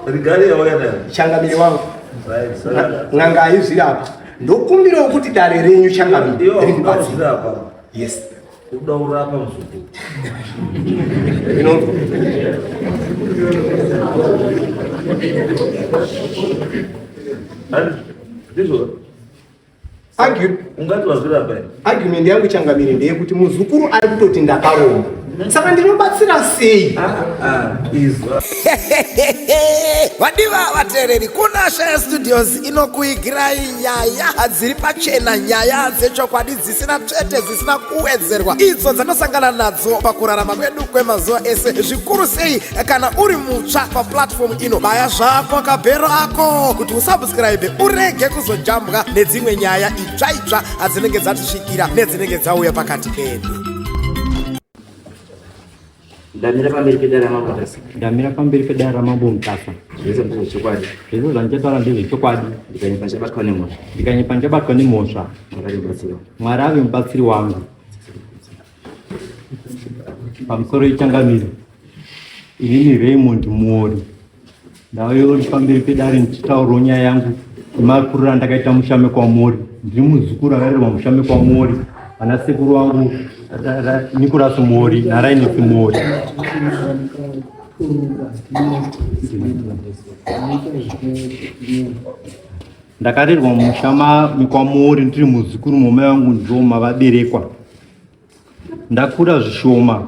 Rigari yawena. Changamire wangu. Nganga ayizira apa. Ndokumbira ukuthi dare renyu changamire. Rikubatsira apa. Yes. Uda urapa msuku. Argument yangu changamire ndeyekuti muzukuru ari kutoti ndakaromba. Saka ndinobatsira sei? Vadiva vateereri, Kunashe Studios inokuigirai nyaya dziri pachena, nyaya dzechokwadi dzisina tsvete, dzisina kuwedzerwa, idzo dzanosangana nadzo pakurarama kwedu kwemazuva ese. Zvikuru sei kana uri mutsva paplatform ino, baya zvako kabhero ako kuti usubscribe urege kuzojambwa nedzimwe nyaya itsva dzinenge dzatisvikira nedzinenge dzauya pakati pedu. Ndamira pamberi pedare Mutasa. Ndamira pamberi pedare Mutasa. Zvese ndezvechokwadi. Zvese zvandichataura ndezvechokwadi. Ndikanyepa ndabatwa nemhosva. Ndikanyepa ndabatwa nemhosva. Mwari ave mubatsiri wangu. Pamusoro ichangamire. Inini Raymond Mori. Ndauya pamberi pedare ndichitaurawo nyaya yangu. Makurira ndakaita mushame kwa Mori. Ndiri muzukuru akarerwa mushame kwa Mori. Vana sekuru wangu Nicholas Mori na Rainus Mori. Ndakarerwa mushama kwa Mori ndiri muzukuru, mama wangu ndiwo mavaberekwa. Ndakura zvishoma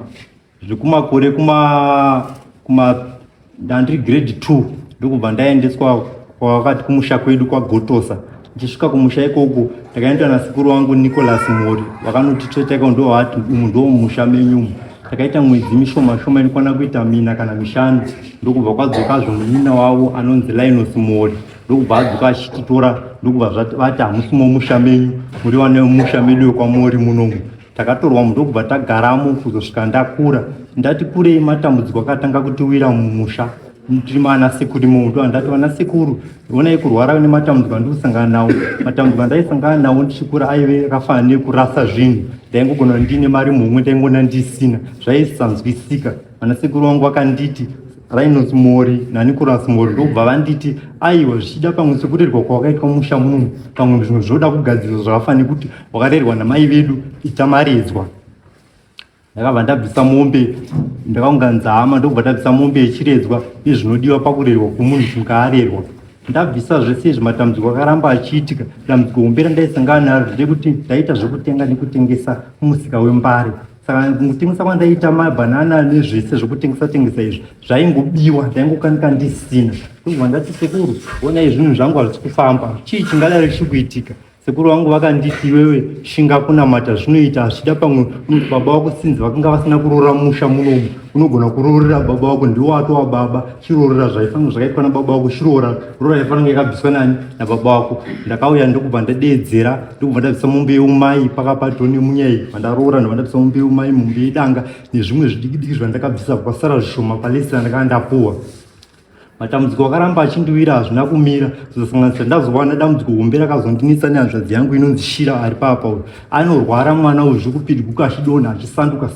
zvekumakore ndandiri grade 2 ndokubva ndaendeswa kwakati kumusha kwedu kwaGotosa. Ndisvika kumusha ikoko takaendwa nasekuru wangu Nicholas Mori, vakanoti totaika ndo wati ndo musha menyumu. Takaita mwedzi mishoma inokwana kuita mina kana mishanu, ndokubva kwadzokazve munina wavo anonzi Linus Mori, ndokubva adzoka achititora ndokubva vati hamusimo musha menyu, muri wana musha medu kwa Mori munomu. Takatorwa ndokubva tagaramo kuzosvika ndakura. Ndati kurei matambudziko akatanga kutiwira mumusha. Ndima ana sekuru ndo andati vana sekuru onai kurwara nematambudziko andikusangana nawo. Matambudziko andaisangana nawo ndichikura aive akafanana nekurasa zvinhu. Ndaingogona ndine mari mumwe ndaingona ndisina, zvaisanzwisika. Vana sekuru vangu vakanditi Linus Mori naNicholas Mori ndokubva vanditi aiwa zvichida pamwe sekurerwa kwawakaitwa musha munomu, pamwe zvinhu zvoda kugadzirwa zvakafanira kuti wakarerwa namai vedu ichamaredzwa. Ndakabva ndabvisa mombe, ndakaunga nzama ndokubva ndabvisa mombe yechiredzwa nezvinodiwa pakurerwa kwomunhu kusvika arerwa. Ndabvisa zvese izvi matambudziko akaramba achiitika. Dambudziko hombe randaisangana naro nderekuti ndaita zvekutenga nekutengesa kumusika wembare. Saka kutengesa kwandaita mabhanana nezvese zvekutengesa izvi zvaingobiwa, ndaingokanika ndisina. Ndokubva ndati sekuru, onai zvinhu zvangu hazvisi kufamba, chii chingadaro chichikuitika? Sekuru wangu vakanditi iwewe shinga kunamata zvinoita zvichida pamwe baba wako sinzi vakanga vasina kuroora musha munomu, unogona kuroorera baba wako, ndiwo watova baba, chiroorera zvaifanira zvakaitwa nababa wako, chiroora roora yaifanira yakabviswa nani nababa wako. Ndakauya ndokubva ndadeedzera, ndokubva ndabvisa mombe yeumai pakapato nemunyai, vandaroora ndobva ndabvisa mombe yeumai, mombe yedanga nezvimwe zvidiki zvandakabvisa kwasara zvishoma palesi randakanga ndapuwa. Matambudziko akaramba achindiwira hazvina kumira, zosanganisa ndazowana dambudziko hombe rakazondinetsa nehanzvadzi yangu inonzi Shira ari papa uyu. Anorwara mwana uyu zvekupiriguka achidonha achisanduka.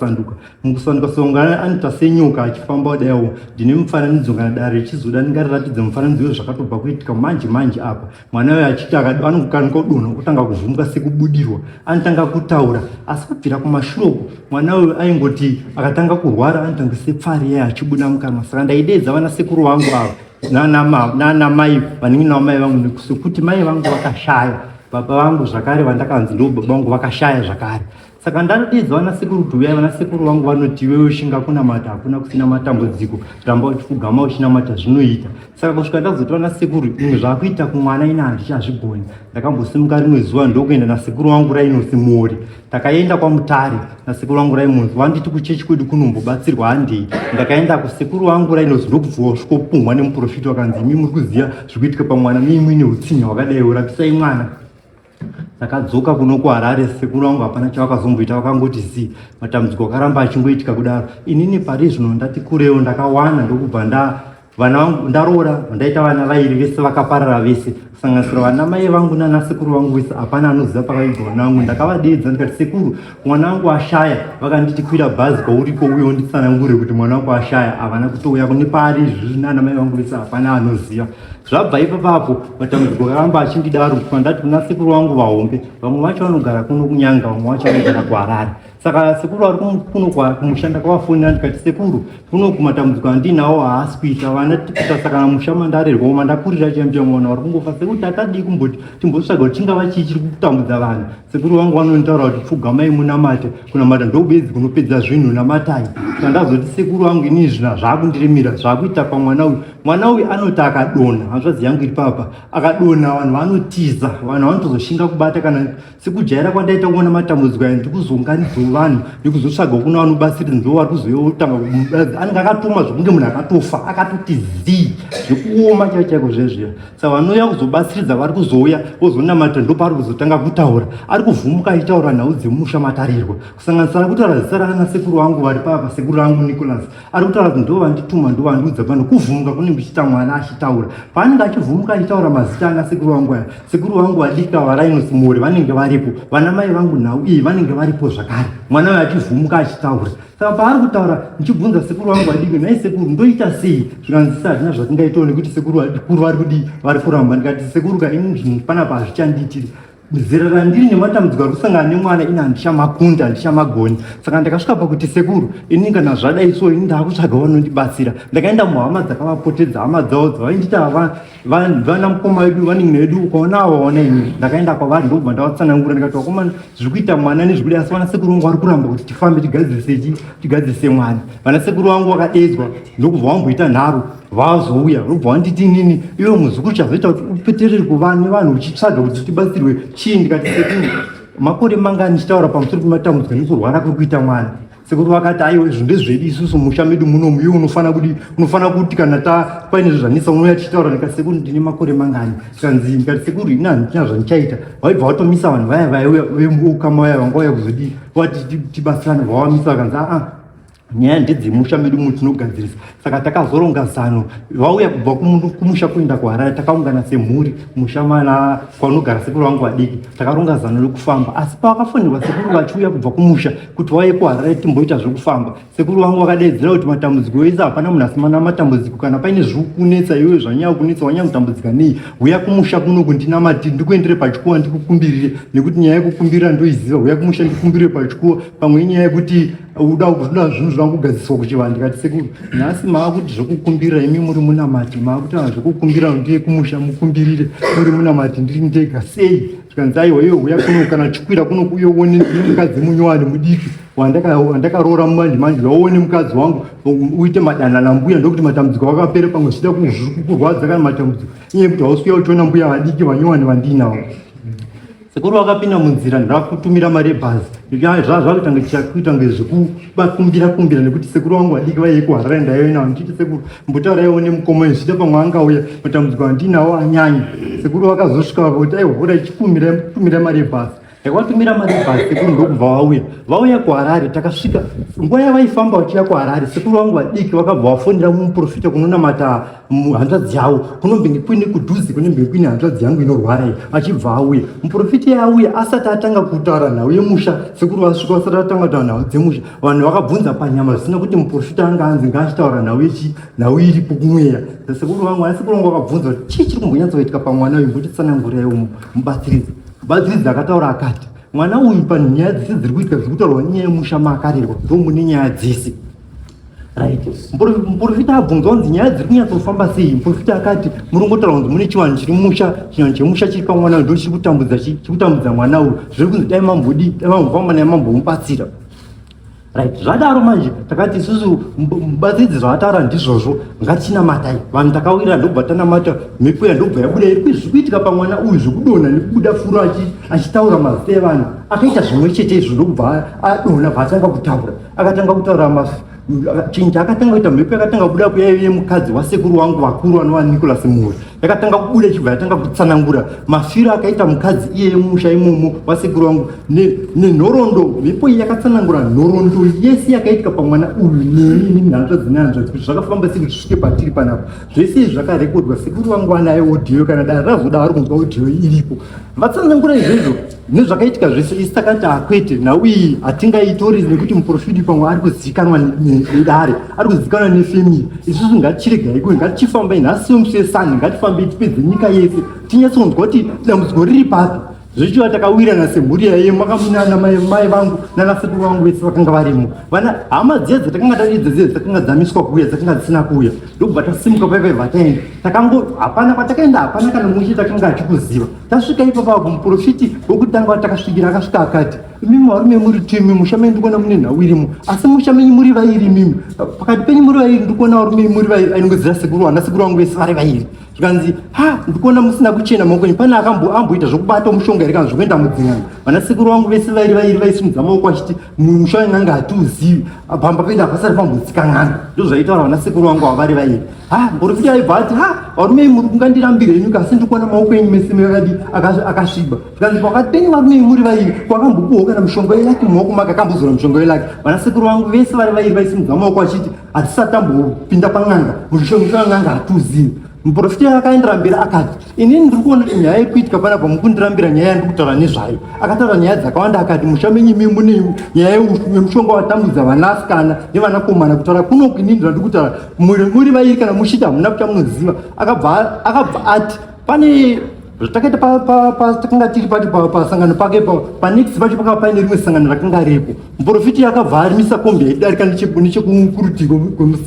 Mukusanduka songana anoita senyoka achifamba kudaiwo. Ndine mufananidzo kana dare richizoda ndingariratidze mufananidzo zvakatobva kuitika manje apa. Mwana uyu achiti anokanika kudonha kutanga kuvhumuka sekubudirwa, anotanga kutaura, asi kubvira kumashuroko mwana uyu aingoti akatanga kurwara anotanga sepfari yaye achibuda mukanwa. Saka ndaidedza vana sekuru vangu ava nana mai vanenge navo mai vangu sekuti mai vangu vakashaya, baba vangu zvakare vandakanzi ndo baba vangu vakashaya zvakare. Saka ndanodedza vana sekuru kuti uyai, vana sekuru vangu vanoti iwewe shinga kunamata hakuna kusina matambudziko, ramba uchifugama uchinamata zvinoita. Saka kusvika ndazoti vana sekuru imwe zvakuita kumwana ina handichazvigoni. Ndakambosimuka rimwe zuva ndokuenda nasekuru wangu Rainus Mori. Takaenda kwaMutare nasekuru wangu Rainus, wanditi kuchechi kwedu kunombobatsirwa handei. Ndakaenda kusekuru wangu Rainus ndokubva vasvikopumwa nemuprofita wakanzi imi muri kuziva zvikuitika pamwana mimwe neutsinye hwakadai, rapisai mwana. Takadzoka kuno kuHarare, sekuru wangu hapana chavakazomboita, vakangoti zi matambudziko akaramba achingoitika kudaro. Inini pari zvino ndati kurewo ndakawana ndokubva vana vangu ndaroora ndaita vana vairi vese vakaparara vese kusanganisira vana mai vangu nana sekuru vangu vese hapana anoziva pakaibva vana vangu. Ndakavadeedza ndikati sekuru mwana wangu ashaya, vakanditi kwira bhazi kwauriko uye unditsanangure kuti mwana wangu ashaya, havana kutouya kune paari izvizvi nana mai vangu vese hapana anoziva. Zvabva ipapapo matambudziko akaramba achindidaro pandati kuna sekuru vangu vahombe, vamwe vacho vanogara kuno kunyanga, vamwe vacho vanogara kuharare. Saka sekuru ari kuno kumushanda kwavafonera ndikati sekuru kuno kumatambudziko andinawo haasi kuita vana tikuita saka musha mandarerwa mandakurira chaimcha mwana vari kungofa sekuti tatadii kumboti timbotsvaga kuti chingava chii chiri kutambudza vanhu. Sekuru vangu vanonditaura kuti pfugamai munamate, kunamata ndobedzi kunopedza zvinhu namatai. Saka ndazoti sekuru vangu inini zvina zvaakundiremera zvaakuita pamwana uyu. Mwana uyu anoti akadonha, hanzvadzi yangu iri papa, akadonha vanhu vanotiza, vanhu vanotozoshinga kubata. Kana sekujaira kwandaita kuona matambudziko aya ndikuzonganidzo vanhu ndikuzotsvaga kuna vanobatsira ndo vari kuzoyotanga anenge akatoma zvokunge munhu akatofa akatoti zii zvekuoma chaiko zvezviya. Saka vanouya kuzobatsiridza vari kuzouya vozonamata ndo paari kuzotanga kutaura, ari kuvhumuka achitaura nhau dzemusha matarirwa kusanganisira kutaura zita rana sekuru vangu vari papa, sekuru vangu Nicholas ari kutaura kuti ndo vandituma ndo vandiudza pano kuvhumuka kunenge kuchiita mwana achitaura. Paanenge achivhumuka achitaura mazita ana sekuru vangu aya, sekuru vangu vadika varainosi Mori vanenge varipo, vana mai vangu nhau iyi vanenge varipo zvakare, mwana uyu achivhumuka achitaura. Saka paari kutaura ndichibvunza sekuru vangu vadiki, nhai sekuru ndoita sei? Zvikanzisa hazvina zvatingaitawo nekuti sekuru vadikuru vari kudi vari kuramba. Ndikati sekuru ka ini zvinhu panapa hazvichanditiri, zera randiri nematambudziko ari kusangana nemwana ini handichamakunda handichamagoni. Saka ndakasvika pakuti sekuru ini kana zvadai so ini ndaakutsvaga vanondibatsira. Ndakaenda muhama dzakavapotedza, hama dzavo dzavaindita vana mukoma vedu vanin'ina vedu ukaona avaona ini. Ndakaenda kwavari ndobva ndavatsanangura ndikati vakomana zviri kuita mwana nezvikuti asi vana sekuru vangu vari kuramba kuti tifambe tigadzirise mwana. Vana sekuru vangu vakadeedzwa ndokubva vamboita nharo vazouya robva vanditi nini iwe muzukuru chazoita kuti upeterere kuva nevanhu uchitsvaga kuti tibatsirwe chii. Ndikati sekuru makore mangani ndichitaura pamusoro pematambudziko nekurwara kuri kuita mwana. Sekuru vakati aiwa izvo ndezvedu isusu musha medu munomu, iwe unofana kuti kana paine zvezvanisa unouya tichitaura. Ndikati sekuru ndine makore mangani? Ndikati sekuru ini handina zvandichaita. Vaibva vatomisa vanhu vaya vaiuya veukama vaya vanga vauya kuzodi vati tibatsirane, vavamisa vakanzi nyaya ndedzemusha medu mutinogadzirisa. Saka takazoronga zano, vauya kubva kumusha kuenda kuHarare, takaungana semhuri musha mana kwanogara sekuru vangu vadiki, takaronga zano rekufamba. Asi pavakafonerwa sekuru vachiuya kubva kumusha kuti vauye kuHarare timboita zvekufamba, sekuru vangu vakadeedzera kuti matambudziko ese hapana munhu asina matambudziko. Kana paine zviri kunetsa iwe zvanyanya kunetsa wanyanya kutambudzika nei, uya kumusha kuno kundinamati ndikuendere pachikuva ndikukumbirire, nekuti nyaya yekukumbirira ndoiziva. Uya kumusha ndikukumbirire pachikuva, pamwe nyaya yekuti uda zvinhu zvangugadziswa kuchivanhu. Ndikati sekuru nhasi maakuti zvokukumbirira imi muri munamati, maakuti zvokukumbira ndiye kumusha mukumbirire muri munamati ndiri ndega sei? Zvikanzi aiwa iwe uya kuno kana chikwira kuno uyoone mukadzi munyowani mudiki wandakaroora mumanji waone mukadzi wangu uite madanana mbuya ndokuti matambudziko akapere pamwe zvichida kukurwadza kana matambudziko iye kuti hausvika uchiona mbuya vadiki vanyowani vandinavo. Sekuru vakapinda munzira ndakakutumira mari yebhazi. Zvazvakutanga chichakuita ngezvekukumbira nekuti sekuru vangu vadiki vaiye kuHarare ndaiona nditi sekuru mbotaurai nemukoma zvichida pamwe angauya matambudziko andinawo anyanya. Sekuru vakazosvika kuti aiwa voda chikumira mari yebhazi. Ndakatumira mari yebhazi sekuru ndokubva vauya kuHarare. Takasvika nguva yavaifamba vachiya kuHarare, sekuru vangu vadiki vakabva vafonera muprofita kunonamata hanzvadzi yavo kunombenge kuine kudhuzi kunombenge kuine hanzvadzi yangu inorwara iyi, achibva auya. Muprofita yauya asati atanga kutaura nhau yemusha, sekuru vasvika asati atanga kutaura nhau dzemusha, vanhu vakabvunza panyama zvisina kuti muprofita anga anzi ngaachitaura nhau iripo kumweya. Sekuru vangu vakabvunza kuti chii chiri kumbonyatsoitika pamwana uyu, mbotitsananguraiwo mubatsiridzi akataura akati mwana uyu panyaya dzese dziri kuitika zviri kutaurwa nyaya yemusha maakarerwa ndomune nyaya dzese. Muprofita abvunzwa kunzi nyaya dziri kunyatsofamba sei. Muprofita akati murongotaura kunzi mune chivanhu chiri musha, chivanhu chemusha chiri pamwana uyu ndo chiri kutambudza mwana uyu, zviri kunzi dai mambofamba naye mambomubatsira. Zvadaro manje takati isusu mubatsiridzi zvavataura ndizvozvo ngatinamatai. Vanhu takawira ndobva tanamata, mhepo ndobva yabuda iri zvikuitika pamwana uyu zvekudonha nekubuda furo achitaura mazita evanhu. Akaita zvimwe chete izvo ndokubva adonha paatanga kutaura chinhu chaakatanga kuita, mhepo yakatanga kubuda kuyaiye mukadzi wasekuru wangu vakuru vanova Nicholas Mori. yakatanga kubuda chibva yatanga kutsanangura mafiro akaita mukadzi iye musha imomo wasekuru wangu nenhoroondo mhepo iyi yakatsanangura nhoroondo yese yakaitika pamwana uyu neni nhanzva dzinanzva kuti zvakafamba sei kuti zvisvike patiri panapo zvese izvi zvakarekodwa sekuru wangu anaye odhiyo kana dai razoda ari kunzwa odhiyo iripo vatsanangura izvezvo nezvakaitika zvese isi takati akwete nhau iyi hatingaitori nekuti muprofiti pamwe ari kuzivikanwa nedare ari kuzivikanwa nefemiri isusu ngatichiregai kuve ngatichifambai nhasi yomusesani ngatifambei tipedze nyika yese tinyatsonzwa kuti dambudziko riri papi zvichiva takawirana semhuri yaiye makamunana mai vangu nanasekuru vangu vese vakanga varimo vana hama dziya dzatakanga tadidza dziya dzakanga dzamiswa kuuya dzakanga dzisina kuuya ndobva tasimuka paipaibva taenda hapana kwatakaenda hapana kana mushe takanga achikuziva tasvika ipapapo muprofiti wokutanga takasvikira akasvika akati imimi varume muri timi musha menyu ndikuona mune nhau irimo asi musha menyu muri vairi imimi pakati penyu muri vairi ndikuona varume muri vairi ainongoziva sekuru vanasekuru vangu vese vari vairi zvikanzi ndikuona musina kuchena maoko enyu pane amboita zvokubata mushonga here kana zvokuenda mudzin'anga vanasekuru vangu vese vairi vaisimudza maoko achiti musha wen'anga hatiuzivi pamba pedu hapasari pambodzika n'anga ndozvaitaura vanasekuru vangu havari vairi muprofiti aibva ati varume imi muri kungandirambira henyu asi ndikuona maoko enyu mese mekadi akasviba zvikanzi pakati penyu varume imi muri vairi kwakambopuhwa kana mushonga welaki mumaoko make akambozora mushonga welaki vanasekuru vangu vese vari vairi vaisimudza maoko achiti hatisati tambopinda pan'anga mushonga wen'anga hatiuzivi muprofiti akaendera mberi akati inini ndiri kuona kuti nyaya yekuitika panapa mukundirambira nyaya yandiri kutaura nezvayo akataura nyaya dzakawanda akati musha menyu imi mune nyaya yemushonga watambudza vanasikana nevanakomana kutaura kunoku inini ndandiri kutaura muri vairi kana muchiti hamuna kuti munoziva akabva ati pane zvatakaita patakanga tiri pati pasangano pake panext pacho pakava paine rimwe sangano rakanga ripo muprofiti akabva arimisa kombi aidarika nechekurutivi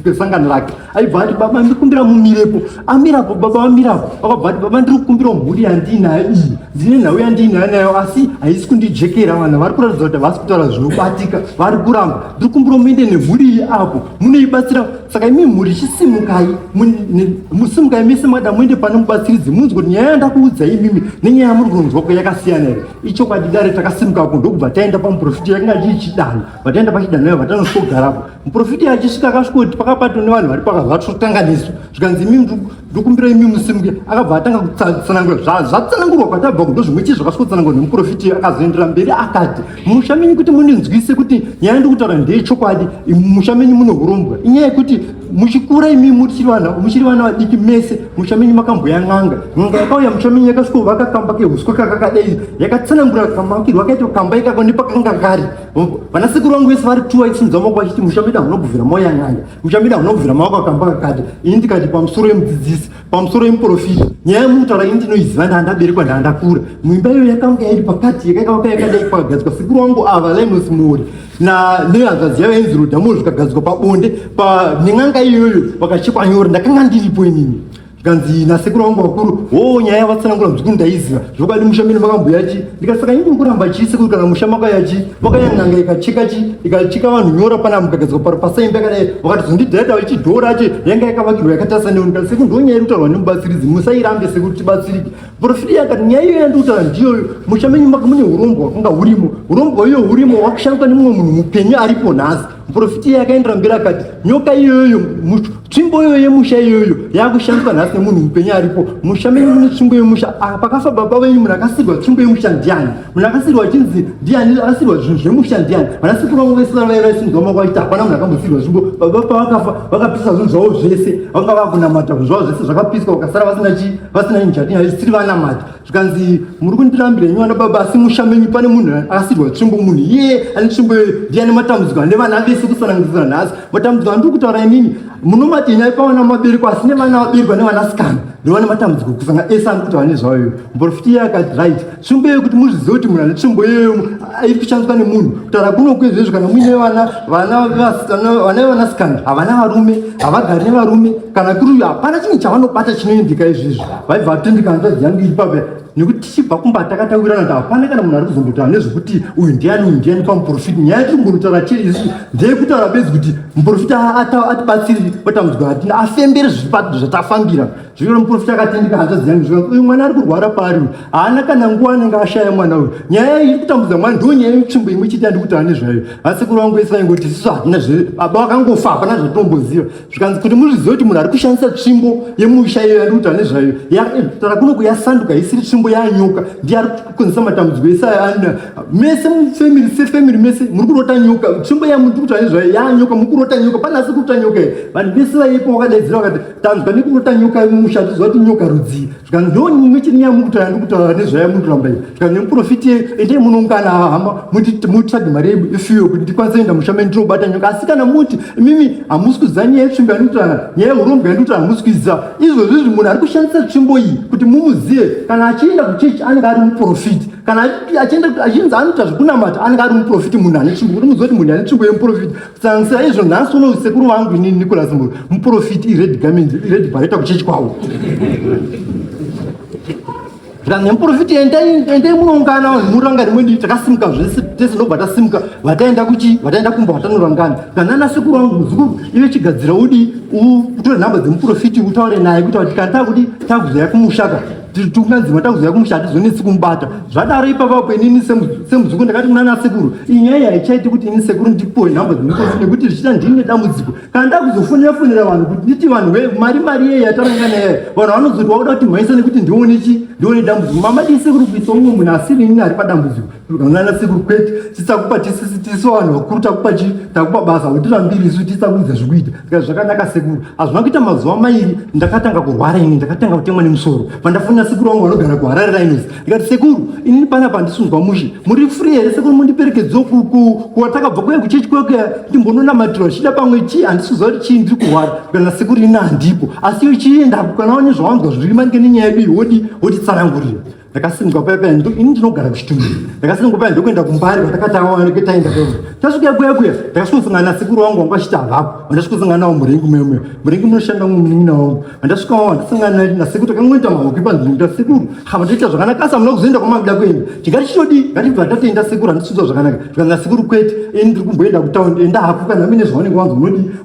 kwesangano rake aibva ati baba ndikumbira mumirepo amirapo baba amirapo akabva ati baba ndiri kukumbira mhuri yandiinayo iyi ndine nhau yandiinayo nayo asi haisi kundijekera vanhu vari kuratidza kuti havasi kutaura zvinobatika vari kuramba ndiri kumbira muende nemhuri iyi apo munoibatsira saka imi mhuri chisimukai musimukai mese mada muende pane mubatsiridzi munzwa kuti nyaya yandakuudza imimi nenyaya yamuri kunzwa yakasiyana here ichokwadi dare takasimukapo ndokubva taenda pamuprofiti yakanga chichidano vataenda pachidanho ivo vatanosogarapo muprofiti achisvika akasvika kuti pakapato nevanhu vari pakazvatotanganiswa zvikanzi imimi ndokumbira imi musimuke akabva atanga kutsanangura zvatsanangurwa kwatabva kundo zvimwe chii zvakasvika kutsanangurwa nemuprofiti akazoendera mberi akati musha menyu kuti muninzwise kuti nyaya ndikutaura ndeyechokwadi musha menyu munohurombwa inyaya yekuti muchikura imi muchiri vana vadiki mese musha menyu makamboya n'anga yakauya musha menyu yakasvika uvaka kamba kehuswa kakakadai yakatsanangura kamakirwa akaita kamba ikako nepakanga kari vanasekuru vangu vese vari tuwa isimudza maoko vachiti musha medu hamunobvuvira mauya n'anga musha medu hamunobvuvira maoko akamba kakati ini ndikati pamusoro yemudzidzisi pamusoro yemuprofiti nyaya yemutaura ini ndinoiziva ndaandaberekwa ndaandakura muimba iyo yakanga iri pakati yakaikavaka yakadai pakagadzikwa sekuru vangu ava Linus Mori nehanzvadzi yavo yenzi Rodhamoro zvikagadzikwa pabonde nen'anga iyoyo vakachekwa nyore ndakanga ndiripo inini zvikanzi nasekuru vangu vakuru nyaya yavatsanangura muzvikuru ndaiziva zvokadi musha mene makamboya chi ndikasaka ini kuramba chisekuru kana musha makaya chi vakaya n'anga ikacheka vanhu nyora pana mukagadzikwa paro pasaimba yakadai vakatizondidhaita vachidhora che yanga yakavakirwa yakatarisa neoni kana sekuru ndo nyaya iri kutaurwa nemubatsiridzi musairambe sekuru tibatsirike profiti yakati nyaya iyo yandiri kutaura ndiyoyo musha menyu mune urombo hwakanga hurimo urombo iyo hurimo hwakushandiswa nemumwe munhu mupenyu aripo nhasi muprofiti yakaendera mberi akati nyoka iyoyo tsvimbo iyoyo yemusha iyoyo yakushandiswa nhasi nemunhu mupenyu aripo musha menyu mune tsvimbo yemusha pakafa baba venyu munhu akasirwa tsvimbo yemusha ndiani munhu akasirwa chinzi ndiani akasirwa zvinhu zvemusha ndiani vanasekuru vangu vese vaisimudza maoko vachiti hapana munhu akambosirwa tsvimbo baba pavakafa vakapisa zvinhu zvavo zvese vanga vakunamata zvinhu zvavo zvese zvakapiswa vakasara vasina injati vaisiri vanamata zvikanzi muri kundirambira henyu vana baba asi musha menyu pane munhu akasirwa tsvimbo munhu iye ane tsvimbo iyoyo ndiani matambudziko ane vana vese kusanangurisa nhasi matambudziko andiri kutaura inini munomati nyaya pavana mabereko asi nevana vaberwa nevanasikana ndovane matambudziko kusanga ese andiri kutaura nezvayoyo muprofiti iye akati right tsvimbo iyoyo kuti muzvizive kuti munhu ane tsvimbo iyoyo iri kushandiswa nemunhu kutaura kuno kwezvezvo kana muine vana vevanasikana havana varume havagari nevarume kana kuri hapana chinhu chavanobata chinoendeka izvizvo vaibva vatendeka hanzvadzi yangu iri papa nekuti tichibva kumba takataurana kuti hapana kana munhu ari kuzombotaura nezvekuti uyu ndiani pamuprofiti nyaya tiri kungotaura chiri isu ndeyekutaura bedzi kuti muprofiti atibatsiri matambudziko atina afembere zvatafambira zvino muprofiti akatendeka hanzvadzi yangu zvika uyu mwana ari kurwara pari haana kana nguva anenge ashaya mwana uyu nyaya iri kutambudza mwana ndo nyaya yetsvimbo imwe chete yandiri kutaura nezvayo vasekuru vangu vese vaingoti isusu hatina baba vakangofa hapana zvatinomboziva zvikanzi kuti muzvizive kuti munhu ari kushandisa tsvimbo yemusha iyo yari kuita nezvayo tara kunoku yasanduka isiri tsvimbo yanyoka ndiye ari kukonzesa matambudziko ese ana mese mufamily sefamily mese muri kurota nyoka tsvimbo yamuri kuita nezvayo yanyoka muri kurota nyoka pane asi kurota nyoka vanhu vese vaipo vakadaidzira vakati tanzwa nekurota nyoka mumusha tiziva kuti nyoka rudzii zvikanzi ndo imwe chiri nyamukutaura ndikutaura nezvayo muri kuramba iyo zvikanzi nemuprofiti endei munoungana hama mutsvage mari yefuyo kuti ndikwanise kuenda musha mene ndinobata nyoka asi kana muti mimi hamusi kuziva nyaya yetsvimbo yandikuta nyaya yeurombo yandikuta hamusi kuiziva izvozvizvi munhu ari kushandisa tsvimbo iyi kuti mumuzive kana achienda kuchechi anenge ari muprofiti kana achinzi anoita zvekunamata anenge ari muprofiti munhu ane tsvimbo kuti muzive kuti munhu ane tsvimbo yemuprofiti kusanganisira izvo nhasi uno sekuru vangu inini Nicholas Muru muprofiti ired garment ired Bhareta kuchechi kwavo nemuprofiti endai munoungana vanhu muranga rimweni takasimuka zvese tese ndobva tasimuka vataenda kuchi vataenda kumba vatanorangana kana nasekuru vangu muzukuru ive chigadzira udi utore nhamba dzemuprofiti utaure naye kuita kuti kana takuti takuzoya kumushaka tikunganzima takuzoya kumusha hatizonetsi kumubata zvadaro ipapapo inini semuzukuru ndakati kuna nasekuru iyi nyaya haichaiti kuti ini sekuru ndipiwe nhamba dzemuprofiti nekuti zvichita ndine dambudziko kana ndakuzofonera vanhu kuti nditi vanhu mari yeye yatarangana yayo vanhu vanozoti wakuda kuti mhaisa nekuti ndione dambudziko mamadi sekuru kuisa umwe munhu asiri ini ari padambudziko kana sekuru kwete tisakupa tiso vanhu vakuru takupa basa utirambiri isu tisakuudza zvikuita saka zvakanaka sekuru hazvina kuita mazuva mairi ndakatanga kurwara ini ndakatanga kutemwa nemusoro pandafonera sekuru vangu vanogara kuharare rhinos ndikati sekuru inini panapa ndisunzwa mushi muri free here sekuru mundiperekedzewo kwatakabva kuya kuchechi kwekuya ndimbononamatirwa chida pamwe chii handisuziva kuti chii ndiri kurwara kana sekuru ini handipo asi iyo chiendapo kana one zvawanzwa zviri manike nenyaya yedu iyi woti tsanangurira ndakasimuka paya ini ndinogara kuchitumbi ndakasimuka paya ndokuenda kumbari kwatakataenda tasvika kuya ndakasvikusangana nasekuru wangu wanga achita avapo vandasvikusangana nawo murengi murengi munoshanda munin'ina wangu vandasvika wawo vandasangana nasekuru takangoita maoko ipanzvimbo ta sekuru havandoita zvakanaka asi hamuna kuzoenda kwamabuda kuenda tingati chitodi ngatibva tatoenda sekuru handisuzwa zvakanaka zvikana sekuru kwete ini ndiri kumboenda kutaundi enda hapo kana mine zvaunenge wanzi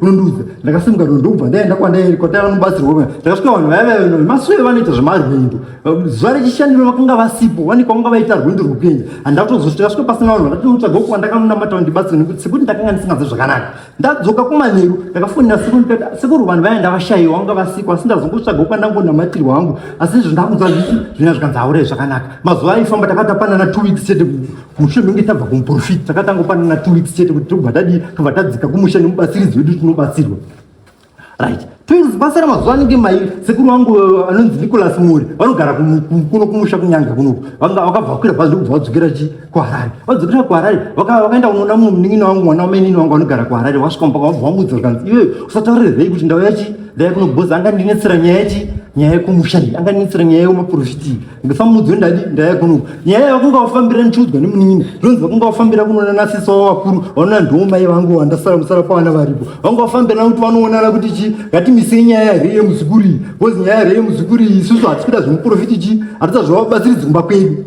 unondiudza ndakasimuka ndobva ndaenda kwandaianobatsirwa ndakasvika vanhu vaiva masuve vanoita zvemarwendo zuva rechishandiro vakanga vasipo vanika vanga vaita rwendo rwokenya handakutozoti tasvika pasina vanhu vakatinotsvaga uku vandakanonamata ndibatsira nekuti sekuti ndakanga ndisinganzwe zvakanaka ndadzoka kumanheru ndakafonera sekuru ndikati sekuru vanhu vaenda vashayiwa vanga vasikwa asi ndazongotsvaga uku vandangonamatirwa hangu asi izvo ndakunzwa zviti zvina zvikanzi aurai zvakanaka mazuva aifamba takatapanana 2 weeks chete mushure menge tabva kumuprofiti takatangopanana 2 weeks chete kuti tobva tadzika kumusha nemubatsiridzi wedu tinobatsirwa right basa ramazuva anenge mai sekuru vangu anonzi Nicholas Muru vanogara kuno kumusha kunyanga kunoku vakabva kwira bhazi ndokubva vadzokera kuharare vadzokera kuharare vakaenda kunoona munin'ina wangu mwana wamenini wangu vanogara kuharare vasvika mpaka vabva vamudza vakanzi iwe usataurirei kuti ndau yachi ndaya kunobhoza anga ndinetsera nyaya yekumusha anga ndinetsera nyaya yekumaprofiti ndisamudzwe ndaya kunoku nyaya yakanga vafambira ndichiudzwa nemunin'ina zvinonzi vakanga vafambira kunoona nasisa wavakuru vanoona ndoo mai vangu vandasara musara pavana varipo vanga vafambira nokuti vanoonana kuti chi ngatimise nyaya yarei yemuzukuri bozi nyaya yarei yemuzukuri isusu hatikuita zvemuprofiti chi hatita zvavabatsiridzi kumba kwedu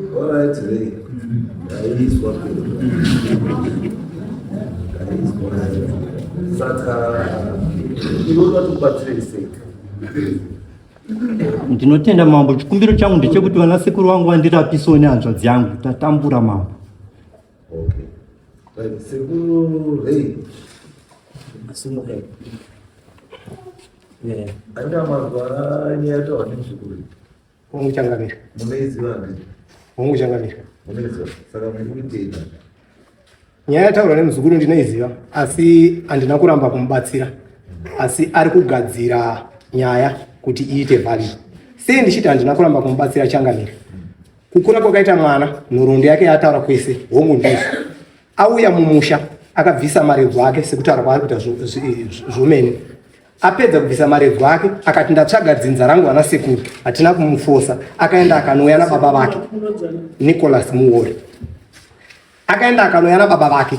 ndinotenda mambo chikumbiro changu ndechekuti vanasekuru vangu vandirapisawo nehanzvadzi yangu tatambura mambo anda mazwa nyaya yataura nemuzukuru wangu changamira muneiziva wangu changamira muneiziva saka muri kuteita nyaya yataura nemuzukuru ndinoiziva asi handina kuramba kumubatsira asi ari kugadzira nyaya kuti iite valid sei ndichiti handina kuramba kumubatsira changamira kukura kwakaita mwana nhoroondo yake yataura kwese hongu ndizvo auya mumusha akabvisa marebvu ake sekutaura kwaari kuita zvomene apedza kubvisa marebvu ake akati ndatsvaga dzinza rangu ana sekuru hatina kumufosa akaenda akanouya nababa vake Nicholas Muru akaenda akanouya nababa vake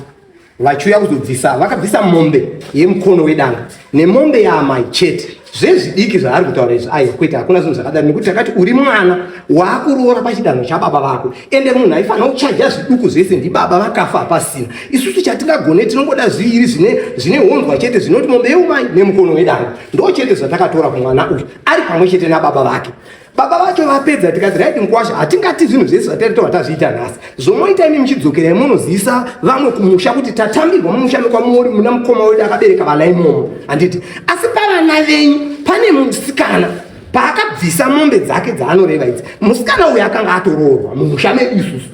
vachiuya kuzobvisa vakabvisa mombe yemukono wedanga nemombe yaamai chete zvezvidiki zvaari kutaura izvi aiwa kwete hakuna zvinhu zvakadaro nekuti takati uri mwana waakuroora pachidanho chababa vako ende munhu aifanira kuchaja zviduku zvese ndibaba vakafa pasina isusu chatingagone tinongoda zviviri zvine honzwa chete zvinoti mombe yeumai nemukono wedanga ndo chete zvatakatora kumwana uyu ari pamwe chete nababa vake baba vacho vapedza tikati raiti mukwasha hatingati zvinhu zvese zvatatoa tazviita nhasi zvomoita imi muchidzokerai munozivisa vamwe kumusha kuti tatambirwa mumusha mekwamuri muna mukoma wedu akabereka vana imomo handiti asi vana venyu pane musikana paakabvisa mombe dzake dzaanoreva idzi. Musikana uyu akanga atoroorwa mumusha medu isusu.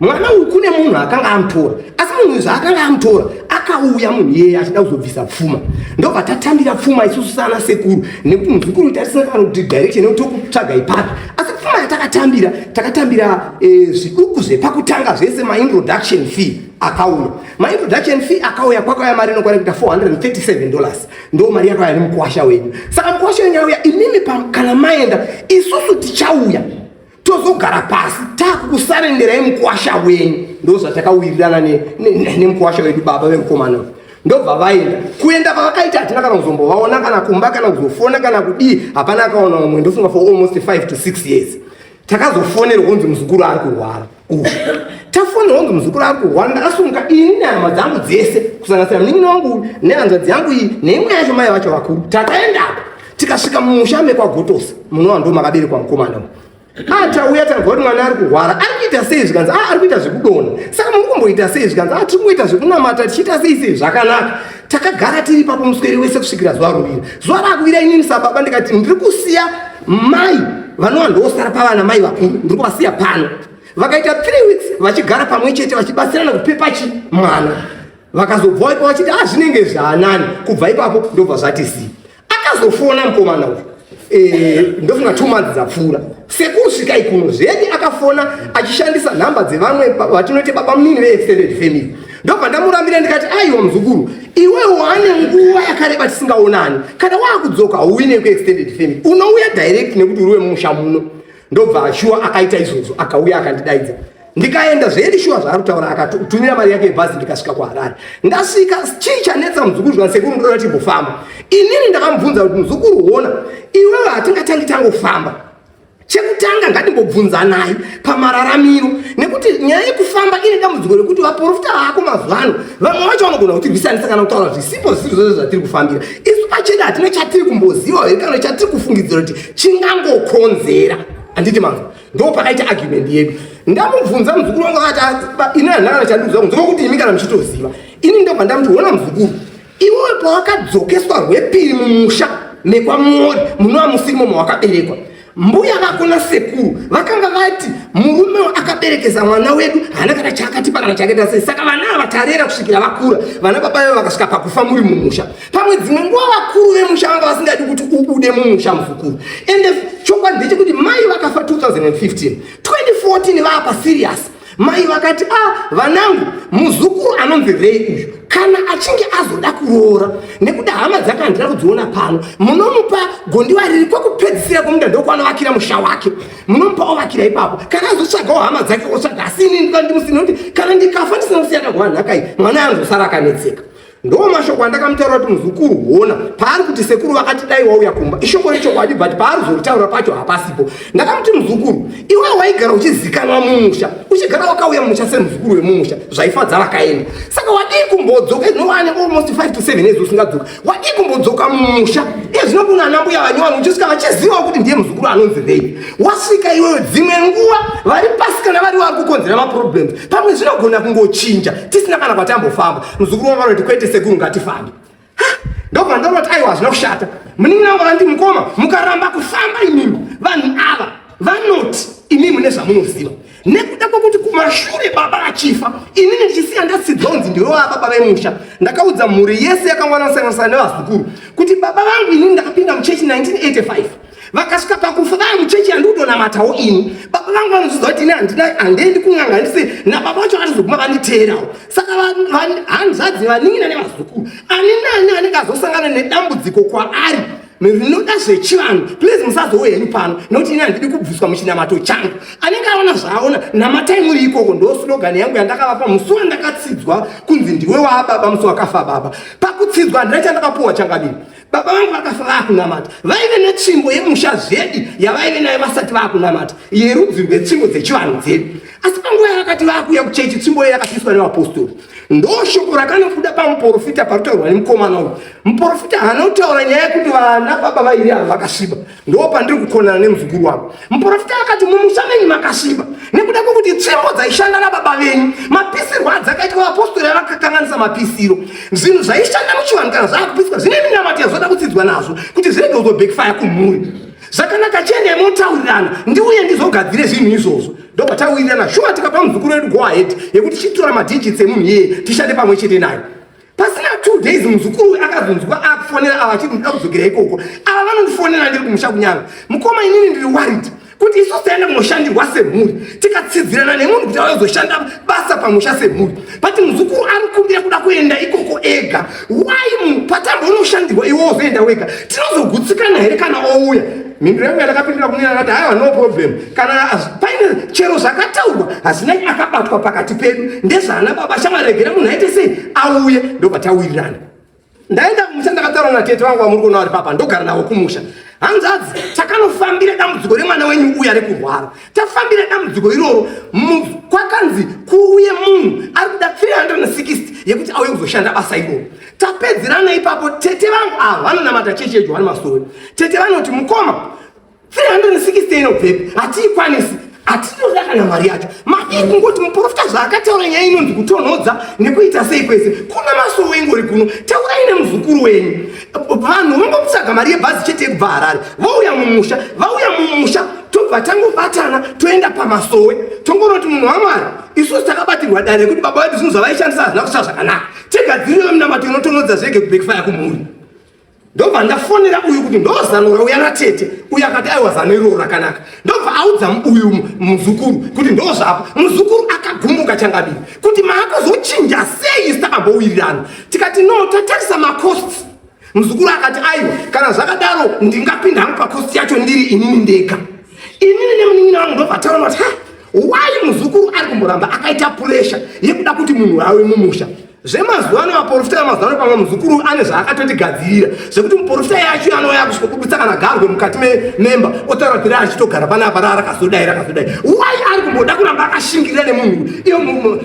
Mwana uyu kune munhu akanga amutora, asi munhu uyu zvaakanga amutora akauya munhu iyeye achida kuzobvisa pfuma. Ndobva tatambira pfuma isusu sana sekuru, nekuti muzukuru tatisingakana kuti direction nekuti tokutsvaga ipapi. Asi pfuma yatakatambira zviduku zvepakutanga zvese ma-introduction fee akauya. Ma-introduction fee akauya kwakauya mari inokwana kuita $437. Ndo mari yakauya nemukwasha wenyu. Saka mukwasha wenyu auya, imimi kana maenda isusu tichauya tozogara pasi takukusarenderai mukwasha wenyu. Ndo zvatakawirirana nemukwasha wedu baba vemukomana. Ndobva vaenda kuenda pavakaita hatina kana kuzombovaona kana kumba kana kuzofona kana kudii, hapana akaona umwe. Ndofunga for almost 5 to 6 years takazofonerwa kunzi muzukuru ari kurwara. Tafonerwa kunzi muzukuru ari kurwara, ndakasunga ini nehama dzangu dzese kusanganisira munin'ina wangu nehanzvadzi yangu iyi neimwe yacho mai vacho vakuru. Takaendapo tikasvika mumusha mekwaGotosa, munova ndo makaberekwa mukomana. Atauya tanzwa kuti mwana ari kurwara, ari kuita sei zvikanzi ari kuita zvekudona. Saka muri kumboita sei zvikanzi tiri kungoita zvekunamata tichiita sei zvakanaka. Takagara tiri papo musweri wese kusvikira zuva rovira. Zuva rakuwira inini sababa ndikati ndiri kusiya mai vanova ndosara pavana mai vakuru, ndiri kuvasiya pano. Vakaita 3 weeks vachigara pamwe chete vachibatsirana kupepa mwana. Vakazobva ipapo vachiti zvinenge zvaanani. Kubva ipapo ndobva zvati zii. Akazofona mukomana uyu. Ndofunga 2 months dzapfuura. Sekusvika ikuno zvedi akafona achishandisa nhamba dzevamwe vatinoti baba munini ve-extended family. Ndobva ndamurambira ndikati aiwa muzukuru, iwe wane nguva yakareba tisingaonani. Kana wakudzoka uine ku-extended family unouya direct nekuti uriwe mumusha muno. Ndobva shuwa akaita izvozvo, akauya akandidaidza. Ndikaenda zvedi shuwa zvaarikutaura, akatumira mari yake yebhazi ndikasvika kuHarare. Ndasvika chii chanetsa muzukuru zvanzi sekuru ndoda timbofamba. Inini ndakamubvunza kuti muzukuru wona iwewe hatingatangi tangofamba. Chekutanga ngatimbobvunza naye pamararamiro, nekuti nyaya yekufamba ine dambudziko rekuti vaprofita vako mazuvano vamwe vacho vanogona kutirwisanisa kana kutaura zvisipo zvisiri zvose zvatiri kufambira. Isu pacheda hatina chatiri kumboziva here kana chatiri kufungidzira kuti chingangokonzera. Handiti manzwa, ndo pakaita argument yedu. Ndamubvunza muzukuru wangu akati ini hanhana chandiudza kunzwa kuti imi kana muchitoziva. Ini ndobva ndamuti wona muzukuru, iwewe pawakadzokeswa rwepiri mumusha mekwamori munova musimo mawakaberekwa, mbuya vako nasekuru vakanga vati murume akaberekesa mwana wedu hana kana chakatipa kana chakaita sei. Saka vana vatarera kusvikira vakura, vana baba vedu vakasvika pakufa muri mumusha. Pamwe dzimwe nguva vakuru vemusha vanga vasingadi kuti ubude mumusha muzukuru. Ende chokwadi ndechekuti mai vakafa 2015, 2014 vapa serious. Mai vakati vanangu muzukuru anonzi Rei uyu kana achinge azoda kuroora nekuti hama dzake handira kudziona pano, munomupa gondiwa riri kwekupedzisira kwemunda ndokwanovakira musha wake, munomupa ovakira ipapo. Kana azotsvagawo hama dzake otsvaga, asi ini ndikandimusina kuti kana ndikafa ndisina kusiyana kuvanhu nhaka mwana anozosara akanetseka. Ndo mashoko andakamutaura kuti muzukuru wona paari kuti sekuru vakati dai wauya kumba ishoko rechokwadi, but paari zoritaura pacho hapasipo. Ndakamuti muzukuru, iwe waigara uchizikanwa mumusha, uchigara wakauya mumusha semuzukuru wemumusha, zvaifadza vakaenda. Saka wadii kumbodzoka, inowane almost 5 to 7 years usingadzoka, wadii kumbodzoka mumusha ezvino kuna anambuya vanyowani uchisvika vachizivawo kuti ndiye muzukuru anonzi Rei. Wasvika iwewe dzimwe nguva vari pasi kana vari vari kukonzera maproblems, pamwe zvinogona kungochinja tisina kana kwatambofamba. Muzukuru wangu vanoti kwete sekuru ngatifambe. Ndobva ndoroti aiwa hazvina kushata, munin'ina wangu vandi mukoma mukaramba kufamba imimi vanhu ava vanoti imimi nezvamunoziva. Nekuda kwokuti kumashure baba achifa inini ndichisiya ndatsidzwa kunzi ndiwe baba vemusha, ndakaudza mhuri yese yakanga vanosanganisana nevazukuru kuti baba vangu inini ndakapinda muchechi 1985 vakasvika pakufa vari muchechi yandiutonamatawo ini. Baba vangu vanozviziva kuti ini handendi kun'anga ndise nababa vacho vatizoguma vanditeerawo. Saka hanzvadzi vanin'ina nevazukuru ani nani anenge azosangana nedambudziko kwaari rinoda zvechivanhu, please musazouya henyu pano nokuti ini handidi kubviswa muchinamato changu. Anenge aona zvaona namatai muri ikoko. Ndo slogani yangu yandakavapa musi wandakatsidzwa kunzi ndiwe wababa musi wakafa baba. Pakutsidzwa handina chandakapuwa changadini. Baba vangu vakafa vakunamata, vaive netsvimbo yemusha zvedi yavaive nayo vasati vakunamata yerudzi rwetsvimbo dzechivanhu dzedu. Asi panguva yakati vakuya kuchechi tsvimbo iyo yakapiswa nevapostori. Ndo shoko rakanobuda pamuprofita paritaurwa nemukomana uyu. Muprofita hanotaura nyaya yekuti vana baba vairi ava vakasviba. Ndo pandiri kukonana nemuzukuru wangu. Muprofita akati mumusha menyu makasviba, nekuda kwokuti tsvimbo dzaishanda nababa venyu mapisirwo adzakaitwa vapostori avakakanganisa mapisiro zvinhu zvaishanda muchivanhu kana zvaakupiswa zvine minamati yazoda kutsidzwa nazvo kuti zvirege kuzobekfire kumhuri zvakanaka chiendei munotaurirana ndiuye ndizogadzire zvinhu izvozvo ndobva taurirana shuwa tikapa muzukuru wedu go ahead yekuti chitora madigits emunhu iyeye tishande pamwe chete nayo. Pasina 2 days muzukuru akazonzwa akufonera ava achida kudzokera ikoko ava vanondifonera ndiri kumusha kunyanga mukoma inini ndiri worried kuti isu taenda kunoshandirwa semhuri tikatsidzirana nemunhu kuti azoshanda basa pamusha semhuri pati muzukuru ari kumbira kuda kuenda ikoko ega why patambo unoshandirwa iwe wozoenda wega tinozogutsikana here kana ouya. Mhinduro yangu yakapindura kunena akati haiwa no problem kana paine chero zvakataurwa hazina akabatwa pakati pedu ndezvana baba chamaregera munhu aite sei auye ndobva tawirirana. Ndaenda kumusha ndakataura natete wangu wamuri kuona vari papa ndogara navo kumusha hanzvadzi takanofambira dambudziko remwana wenyu uya rekurwara tafambira dambudziko iroro kwakanzi kuuye munhu ari kuda 360 yekuti auye kuzoshanda basa iroro tapedzerana ipapo tete vangu ava vanonamata chechi yejohani mastori tete vanoti mukoma 360 inobvepi hatiikwanisi hatinoda kana mari yacho madii kungoti muprofita zvaakataura nyaya inonzi kutonhodza nekuita sei kwese kuna masowe ingori kuno taurai nemuzukuru wenyu vanhu vangoputsaga mari yebhazi chete yekubva Harare vauya mumusha tobva tangobatana toenda pamasowe tongonoti munhu wamwari isusu takabatirwa dare rekuti baba vedu zvinhu zvavaishandisa hazvina kusa zvakanaka tegadziriwe minamato inotonhodza zvege kubekfire kumhuri ndobva ndafonera uyu kuti ndozano rauya natete uyu akati aiwa zano iroro rakanaka ndobva audza uyu muzukuru kuti ndozvapo muzukuru akagumuka changabiri kuti maakazochinja sei takambouyirirana tikati no tatarisa macosts muzukuru akati aiwa kana zvakadaro ndingapinda hangu pacost yacho ndiri inini ndega inini nemunin'ina wangu ndobva taona kuti why muzukuru ari kumboramba akaita pressure yekuda kuti munhu awe mumusha zvemazuva ano maprofita emazuva ano pamwe muzukuru ane zvaakatotigadzirira zvekuti muprofita yacho anouya kusvika kubudisa kana garwe mukati mememba otaura kuti achitogara panapa rakazodai why ari kumboda kuramba akashingirira nemunhu iyo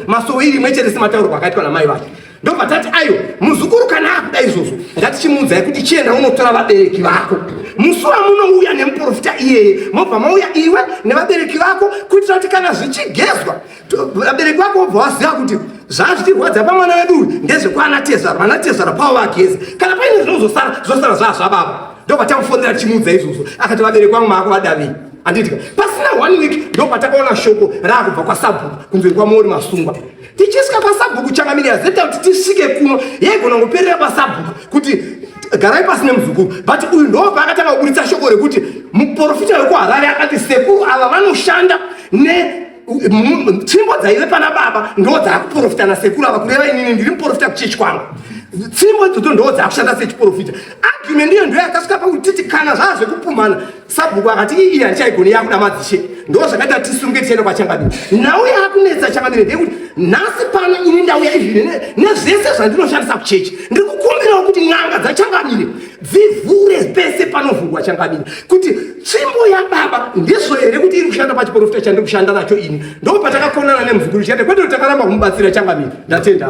masowe iri imwe chete semataurwa akaitwa namai vake ndobva tati ayo muzukuru kana akuda izvozvo ngatichimuudzai kuti chienda unotora vabereki vako musura munouya nemuprofita iyeye mobva mauya iwe nevabereki vako kuitira kuti kana zvichigezwa vabereki vako vobva vaziva kuti zvazvichirwadza pamwana wedu uyu ndezvekwana tezara vana tezara pavo vagezi kana paine zvinozosara zvazvababa ndobva tamufonera tichimuudza izvozvo akati vabereki vangu maako vadavei handitika pasina 1 week ndobva takaona shoko raakubva kwasabhuku kunzveri kwamori masungwa tichisvika pasabhuku changamirira zeta kuti tisvike kuno yaigona ngoperera pasabhuku kuti garai pasi nemuzukuru but uyu ndobva akatanga kuburitsa shoko rekuti muprofita wekuharare akati sekuru ava vanoshanda tsvimbo dzaive pana baba ndo dzaakuprofita nasekuru ava kureva inini ndiri muprofita kuchechi kwangu tsvimbo idzodzo ndo dzaakushanda sechiprofita argument iyo ndo yakasvika pakuti titi kana zvazvekupumhana sabhuku akati iyi handichaigoni yakuda madzishe ndo zvakaita tisunge tichienda kwachangamire nhau yaakunetsa changamire ndeyekuti nhasi pano ini ndauya izvi nezvese zvandinoshandisa kuchechi ndiri kukumbirawo kuti n'anga dzachangamire dzivhure pese panovhurwa changamire kuti tsvimbo yababa ndizvo here kuti iri kushanda pachiprofita chandiri kushanda nacho ini ndo patakakonana nemuzukuru chete kwete kuti takaramba kumubatsira changamire ndatenda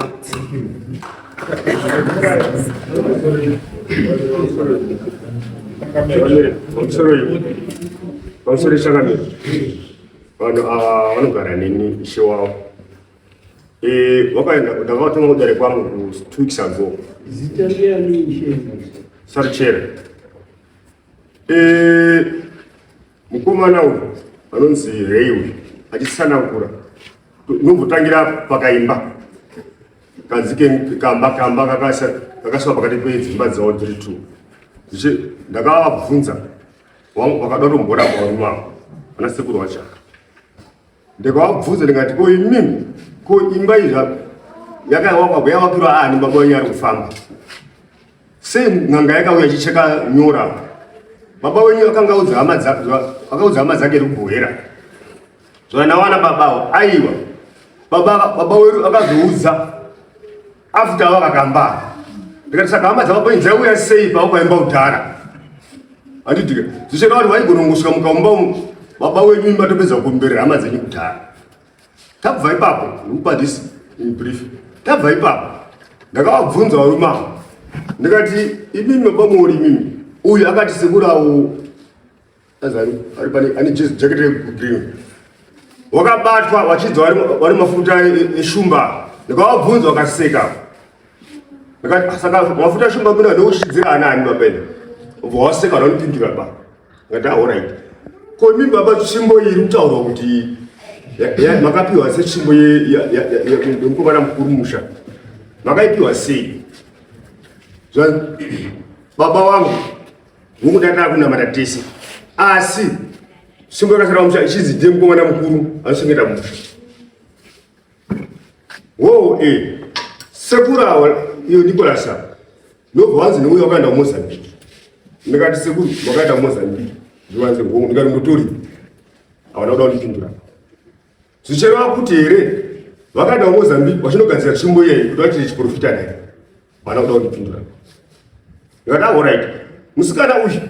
pamusoro changamire vanhu ava vanogara neni ishe wavo ndakatanga kudare kwangu 2 weeks ago saruchere mukomana uyu anonzi reiwe achitsanangura nombotangira pakaimba kanzike kamba kakasva pakati pedzimba dzavo dziri 2 ndakavabvunza wakada kutomboramba varume avo vana sekuru vachaka ndikavabvunza ndikati ko imimi ko imba izva yavakirwa ani baba wenyu ari kufamba sei n'anga yakauya ichicheka nyora baba wenyu akaudza hama dzake rikubwera zvanawana babavo aiwa baba wedu akazoudza after vakakambara ndikati saka hama dzababa wenyu dzauya sei pavo paimba udhara handidike zvicheka kuti vaigonongosvika mukaumba umu baba wenyu matopedza kukomberera hama dzenyu kudhara tabva ipapo nekupadhisi in brief tabva ipapo ndakavabvunza varume avo ndikati imimi baba muri imimi uyu akati sekurawo ari pane ane jacket green wakabatwa wachidza vari mafuta eshumba ndikavabvunza wakaseka saka mafuta eshumba muna ndokushidzira ana ani mapena ubva waseka vanonipindura ba ngati alright ko mimi baba tsvimbo iri kutaurwa kuti makapiwa setsvimbo yemukomana mukuru musha makaipiwa sei baba wangu mukudatara kunamata tese asi tsvimbo yakasara musha ichizi ndiye mukomana mukuru anosengeta musha wo sekuru awa iyo Nikolasa ndobva wanzi neuya wakaenda kumozambiki ndikati sekuru wakaenda kumozambiki ndiwanze ndikati mutori havana kuda kundipindura zvichereva kuti here vakaenda kumozambiki vachinogadzira tsvimbo iyeyi kuti vachiri chiprofita naye havana kuda kundipindura ndikati alright musikana uyu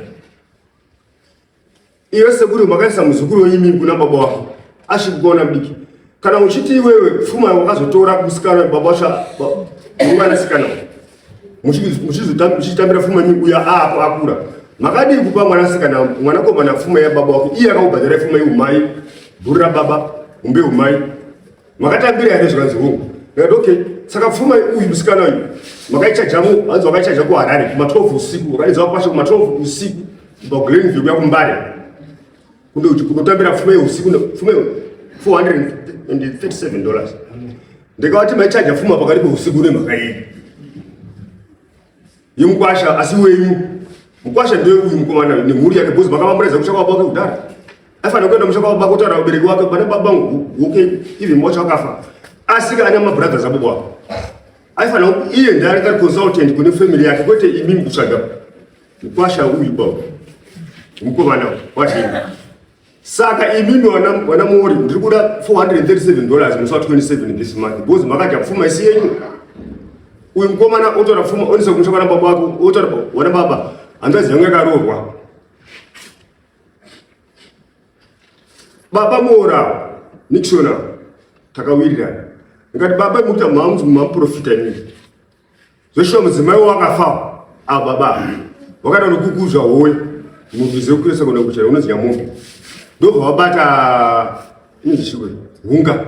iwe sekuru makaisa muzukuru weimi kuna baba wako asvikuona mudiki kana uchiti iwewe pfuma wakazotora musikana baba washa mwanasikana muchizotambira pfuma nyingi uya apo akura makadii kupa mwanasikana mwanakomana pfuma yababa wako iye akaubhadhara pfuma yeumai bhuru rababa umbe umai makatambira here zvikanzi hongu ndikati okay saka pfuma uyu musikana uyu makaichajamu hanzi wakaichaja kuharare kuma-12 usiku wakadedza wakwasha kuma-12 usiku kubva kuGlenview kuya kumbare kundotambira pfuma yeusiku pfuma $437 ndikavati maichaja pfuma pakati peusiku nemhaka yemukwasha asi wenyu mukwasha ndeuyu mukomana nemhuri yake bhozi makavamureza musha kwababa wake kudhara aifanira kuenda musha kwababa kutaura ubereki wake pane babangu woke even wacho wakafa asi ane mabrothers ababa wake aifanira iye ndari kari consultant kune family yake kwete imi mukutsvaga mukwasha uyu baba mukomana wachinga saka imimi wana muri ndiri kuda $437 musi wa27 this month because makadya pfuma isi yenyu uyu mukomana otora pfuma onisa kumusha kwana baba wako otora wana baba hanzvadzi yangu yakarorwa baba muora Nixona takawirirana ndikati baba mukuta mhamzi mumaprofita nini zveshuwa mudzimai wakafa baba wakada nokukuzva howe mubize kukuresa kuna kuchera unozinya mombe ndobva wabata inizvishiwe hunga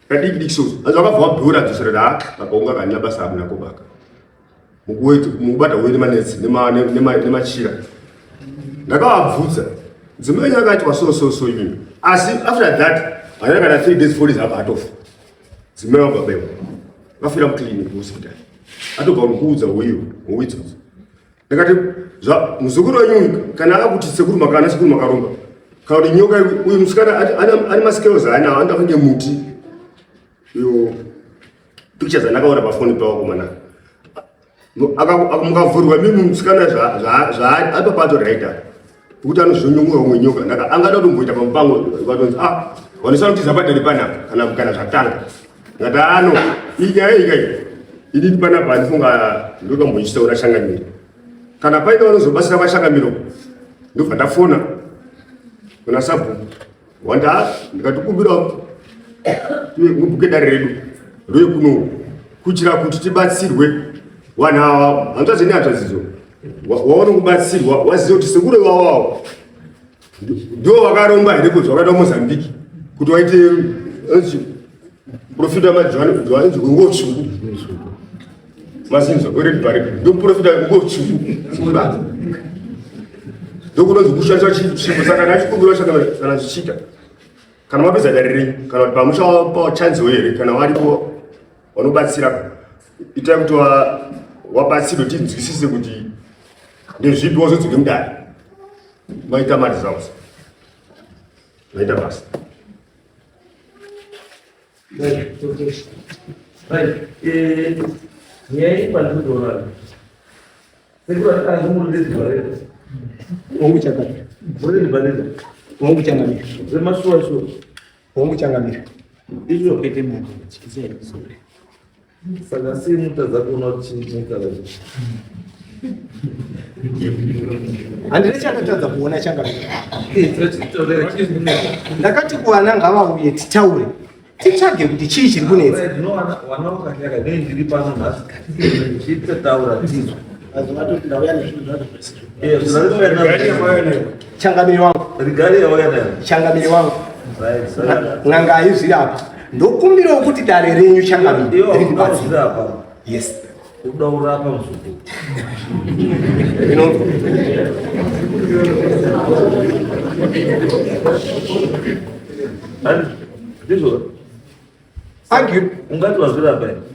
kadiki diki sozo hanzi wakabva wabhura dzoserera akaunga kanina basa amu nako baka mukubata huwe nemanetsi nemachira ndakavabvudza dzimai yakati wasososo imi asi after that vana kana 3 days 4 days abva atofa dzimai wababaiwa vakafira mukliniki hospital atobva nokuudza huwe idzodzo ndikati muzukuru wenyu kana akuti sekuru makana sekuru makaromba kauti nyoka uyu musikana ane maskills anawo andakange muti iyo pictures andakaona pafoni pawakomana mukavhurwa mimi musikana zvaatopato raita kuti anozvonyongoa umwe nyoka angada kutomboita pamupango vatonzi vanosana kuti zapadari panapa kana zvatanga ngati ano inyaya ikai iditi panapa handifunga ndokamboichitaura shangamiri kana paita vanozobasira vashangamiro ndobva ndafona kuna sabhuku wanda ndikatikumbira mubhuke dare redu rekuno kuitira kuti tibatsirwe vanhu ava hanzvadzi nehanzvadzidzo waona kubatsirwa waziva kuti sekuru iwawawo ndo vakaromba here kuti vakaenda mozambiki kuti waite profita majohanzi ngotsvuku masinzo oredbare ndo profita ngotsvuku ndokunonzi kushandisa chisvimbo saka nachikumbira kana zvichita kana mapedza dare renyu kana kuti pamusha pachanziwo here kana varipo vanobatsira itai kuti wabatsirwe tinzwisise kuti ndezvipi wazodzoke mudare maita mari zavo maita basa nyaya ipandikutoona sekuraangumurudezi Bhareta wangu changamira murudezi Bhareta wangu changamira zemashuwashuwa wangu changamira izvo kuite munhu saka sei Mutasa kuona kuti chinyikala handine chandotadza kuona changamira ndakati kuwana ngavauye titaure titsvage kuti chii chiri kunetsa wana wakashaka nei ndiri pano nhasi chitataura tizwa changamiri wangu rigari yauya nayo changamiri wangu Nganga ayizvirapa. Ndokumbira kuti dare renyu Changamire riri kubatsira. Yes. Uda urapa muzukuru.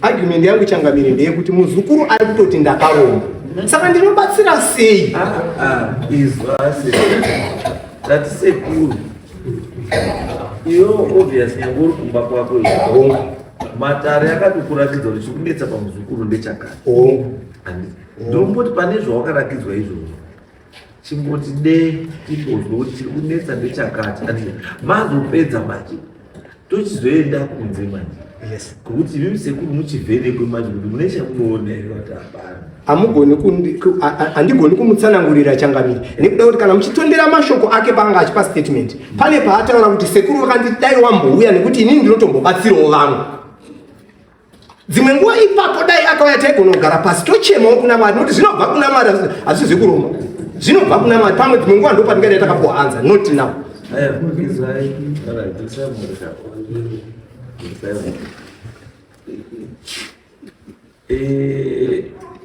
Argument yangu Changamire ndeyekuti muzukuru ari kutoti ndakaromba. Saka ndinobatsira sei? Sekuru. Iyo obviously ngori kumba kwako matare akatokuratidza kuti chikunetsa pamuzukuru ndechakati. Ndomboti pane zvawakarakidzwa izvozvo chimboti titozwa kuti chiri kunetsa ndechakati mazopedza manje tochizoenda kunze manje. Yes. Kuti imi sekuru muchivhenekwe manje kuti mune chamunoona here kuti hapana. Handigoni kumutsanangurira Changamire nekuda kuti kana muchitondera mashoko ake panga achipa statement pane paataura kuti sekuru vakandidai wambouya nekuti inini ndinotombobatsirawo vamwe. Dzimwe nguva ipapo dai akauya taigona kugara pasi tochemawo kuna Mwari nokuti zvinobva kuna Mwari hazvizi kuroma. Zvinobva kuna Mwari pamwe dzimwe nguva ndopatingadai takapuwa answer not now.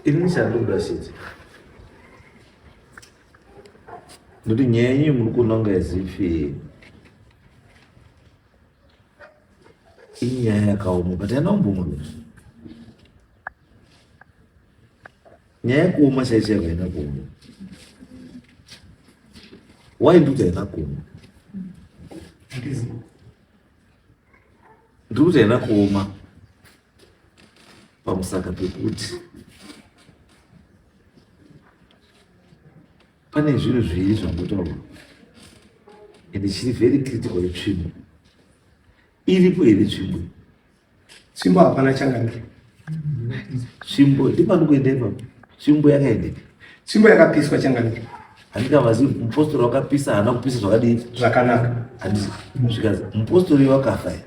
Ini shandoda shiti ndokuti nyaya yenyu muri kunonga izifi inyaya yakaoma taina umbomwe nyaya yekuoma chaichaiva haina kuoma. Why ndokuti haina kuoma? Ndokuti haina kuoma pamusaka pekuti pane zvinhu zviri zvangotaurwa ende chiri very critical yetsvimbo. Iripo here tsvimbo? Tsvimbo hapana Changamire. Tsvimbo ndipano kuenda ipapo. Tsvimbo yakaendeka. Tsvimbo yakapiswa Changamire. Handikavazi mupostori wakapisa haana kupisa zvakadii zvakanaka. Zvikazi mupostori wakafa here.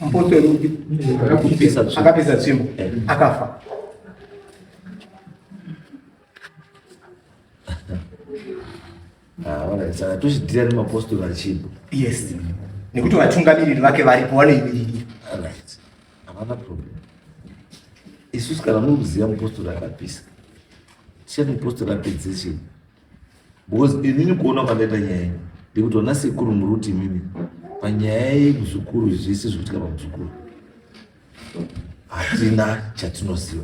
Mupostori akapisa tsvimbo akafa. Saka tochidhira nemapostori achimbo. Yes. Nekuti vatungamiriri vake varipo vanoimiriri. Havana problem. Isusu kana muri kuziva mupostori akapisa tichati mupostori apedze chinhu. Because inini kuona kwandaita nyaya ndikuti ona sekuru muri kuti mimi panyaya yemuzukuru zvese zvikuitika pamuzukuru hatina chatinoziva.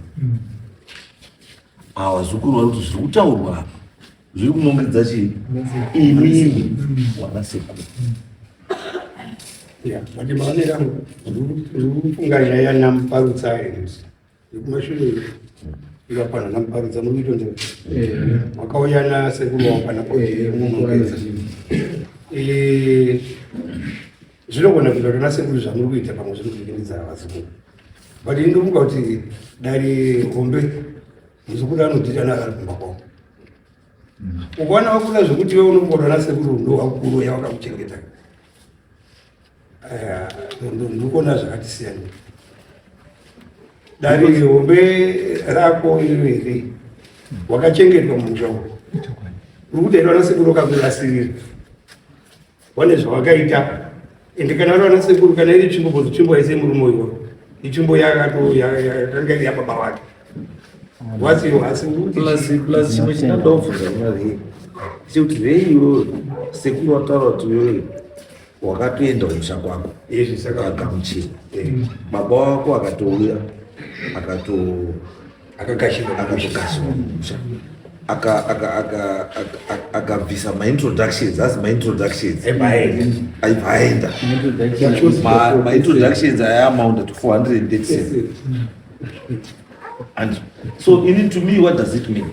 Vazukuru vari kuti zviri kutaurwa apa zviri kunongedza chii inini wana sekuru. Vandimaonera zvikufunga nyaya namparutsa kumashure ikapana namparutsa muri kuitondera makauya nasekuru wapana munogeza zvinogona kuita kuti nasekuru zvamuri kuita pamwe zviri kuikinidza vazukuru but indomuka kuti dare hombe muzukuru anodhitana ari kumba kwavo ukaona wakura zvekuti iwe unomukaona nasekuru ndo wakuru yawakakuchengeta ndikuona zvakati siyana. Dare hombe rako iri wakachengetwa mumusha umu uri kutaitwa nasekuru kakurasirira wane zvawakaita ende kana uri nasekuru kana iri tsvimbo kuti tsvimbo haisei murume iwayo itsvimbo yakanga iri yababa vake wasiwo asi plus chimwe chinandobvunza kuna rei chekuti rei iwewe sekuru wataura kuti iwewe wakatoenda kumusha kwako akamuchira baba wako akatouya akagashirwa mumusha akabvisa maintroductions asi maintroductions aibva aenda maintroductions ayamaunda to 437 and so in to me what does it mean?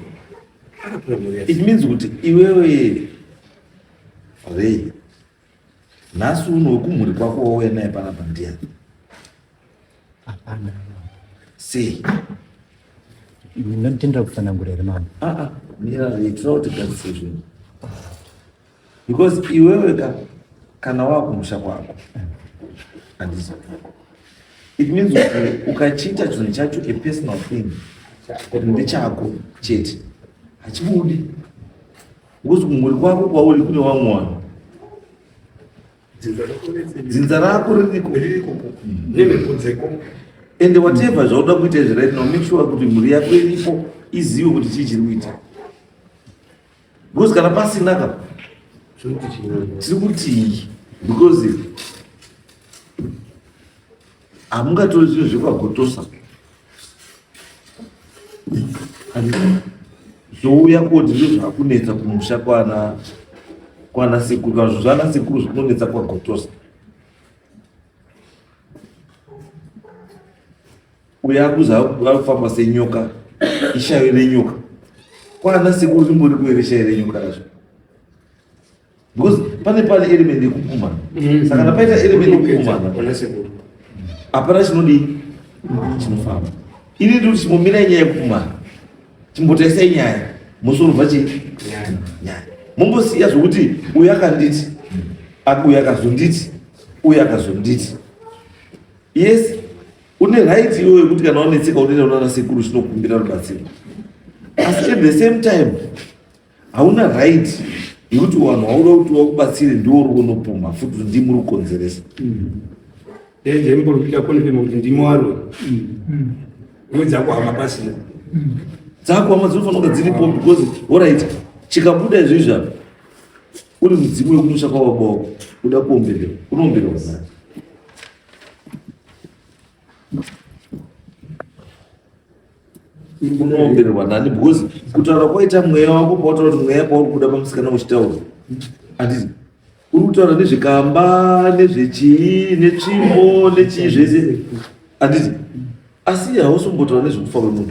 It means kuti iwewe rei nhasi uno wekumhuri kwako wauya naye panapa ndiani? Sei? Ndinotendera kufanangurira mama. Mira reitira kuti gadzise zvinhu. Because iwewe kana wakumusha kwako handisi. It means ukachiita chinhu chacho a personal thing kuti ndechako chete hachibudi. Because kumhuri kwako kwauri kune vamwe vanhu dzinza rako ririko nemekudzeko ende whatever zvauda kuita izvi right now make sure kuti mhuri yako iripo izive kuti chii chiri kuita because kana pasina ka tiri kuti because hamungatori zvinhu zvekwagotosa zvouya kuti ndizvo zvakunetsa kumusha kwana sekuru kana zvinhu zvana sekuru zvinonetsa kwagotosa uya kuza akufamba senyoka ishayo renyoka kwana sekuru rimbori kuere shayo renyoka razvo because pane element yekupumana saka napaita element yekupumana hapana chinodii chinofamba ini ndiri chimomira nyaya yekupumana chimbotaisai nyaya musorubva nyaya mumbosiya zvokuti uyu akanditi uyu akazonditi uyu akazonditi yes une right iwe yekuti kana wanetseka unoenda unaana sekuru chinokumbira rubatsiro asi at the same time hauna right yekuti vanhu vauda kuti vakubatsire ndiwo uri unopuma futi kuti ndimi uri kukonzeresa ndemborupika konepema kuti ndimi waro iwe dzakuhama pasina dzakuhama dzinofanira kunge dziripo because oright chikabuda izvizvi apa uri mudzimu wekumusha kwavabawako uda kuomberera unoomberera nani unoombererwa nani because kutaura kwaita mweya wako pautaura kuti mweya pauri kuda pamusikana uchitaura handiti uri kutaura nezvikamba nezvechii netsvimbo nechii zvese handiti asi hausombotaura nezvekufa kwemunhu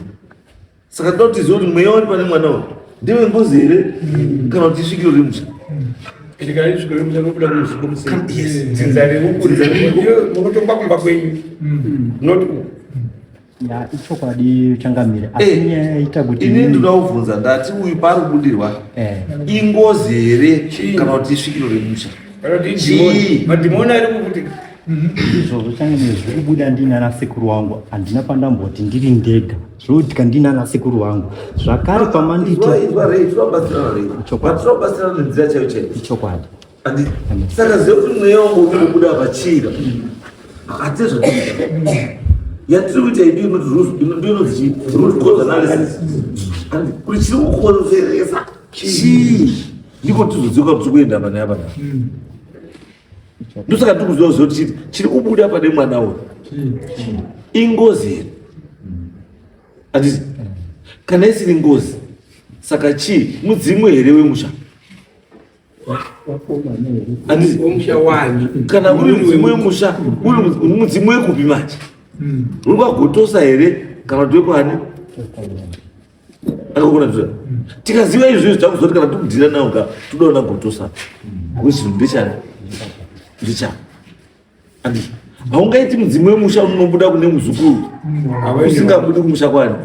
saka toda kuti ziva kuti mweya wari pane mwana wa ndiwe ngozi here kana kuti isvikiro rimusha munotomba kumba kwenyu not ichokwadi changamire asi nyaya yaita kuti ini ndoda kubvunza ndati uyu pari kubudirwa ingozi here kana kuti isvikiro remusha madhimoni ari kubudirwa izvozvo changamire zviri kubuda ndinana sekuru wangu handina pandamboti ndiri ndega zvokuti kandinana sekuru wangu zvakare pamanditi tinobatsirana nenzira chaiyo chaiyo ichokwadi saka zive kuti mweya wangu uri kubuda pachira hatei zvatiita yatiri kuita idinoti root cause analysis kuti chiri kukonzeresa chii ndiko tizodziuka kuti kuenda pane apa naa ndosaka tiri kuziva zoti chiri kubuda pane mwana uyu ingozi here handiti kana isiri ngozi saka chii mudzimu here wemusha kana uri mudzimu wemusha uri mudzimu wekupi manje uri kwagotosa here kana kuti wekwani akakona tua tikaziva izvozvo takuzoti kana tikudhira nawo ka todaona gotosa kuti zvinhu ndechani ndichani handiti haungaiti mudzimu wemusha unobuda kune muzukuru usingabudi kumusha kwani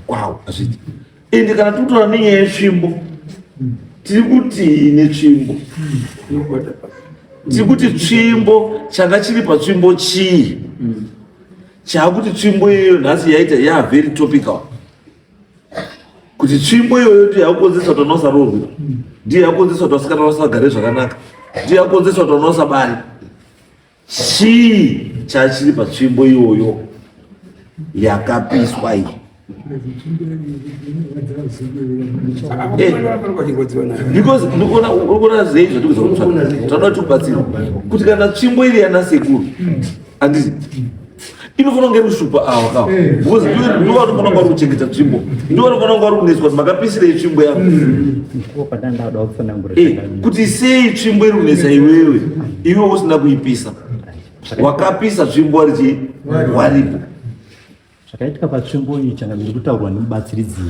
kwawo hazviti ende kana tikutora nenyaya yetsvimbo tiri kuti netsvimbo tiri kuti tsvimbo changa chiri patsvimbo chii chaakuti tsvimbo iyoyo nhasi yaita very topical kuti tsvimbo iyoyo ndiyo yakukonzesa kuti vanosaroorwa ndiyo yakukonzesa kuti vasikana vasagare zvakanaka ndiyo yakukonzesa kuti vanosabari chii chachiri patsvimbo iyoyo yakapiswa iyi because ndikuona zei zvatikuza kutsvaka tanoda tikubatsira kuti kana tsvimbo iri yana sekuru handiti inofanira kunge rushupa ava kawo because ndiwo vanofanira kunge vari kuchengeta tsvimbo ndiwo vanofanira kunge vari kuneswa kuti makapisirei tsvimbo yako kuti sei tsvimbo iri kunesa iwewe iwe usina kuipisa wakapisa tsvimbo waripo zvakaitika patsvimbo iyi changamiri kutaurwa nemubatsiridzi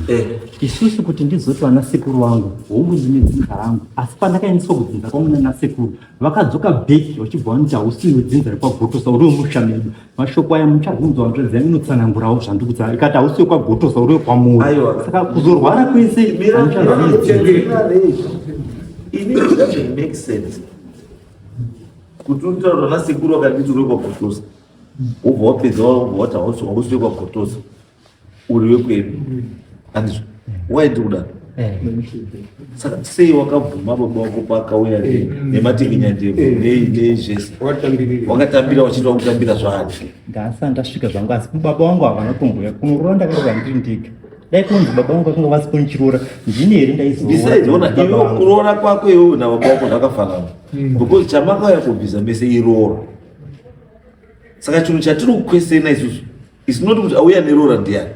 isusu kuti ndizoti vana sekuru vangu hombudzi nedzinza rangu asi pandakaendeswa kudzinza kwamunana sekuru vakadzoka bheki vachibva vanoti hausi wedzinza rekwagotosa uri wemusha medu mashoko aya muchabvunzwa vanzvedza inotsanangurawo zvandikudzara ikati hausi wekwagotosa uri wekwamuri saka kuzorwara kwese kuti utaura vana sekuru vakanditi uri wekwagotosa ubva wapedza wati hausi wekwagotosa uri wekwedu handizvo wai ndiri kudaro saka sei wakabvuma baba wako pakauya nematikinya ndebvu nezvese wakatambira wachita kutambira zvani ngasa ndasvika zvangu asi baba vangu havana kumbouya kunoroora ndakaroora ndiri ndega dai kunzi baba vangu akanga vasipo nichiroora ndini here ndaizoona iwe kuroora kwako iwewe nababa wako zvakafanana because chamakauya kubvisa mese iroora saka chinhu chatiri kukwesena isusu isinoti kuti auya neroora ndiani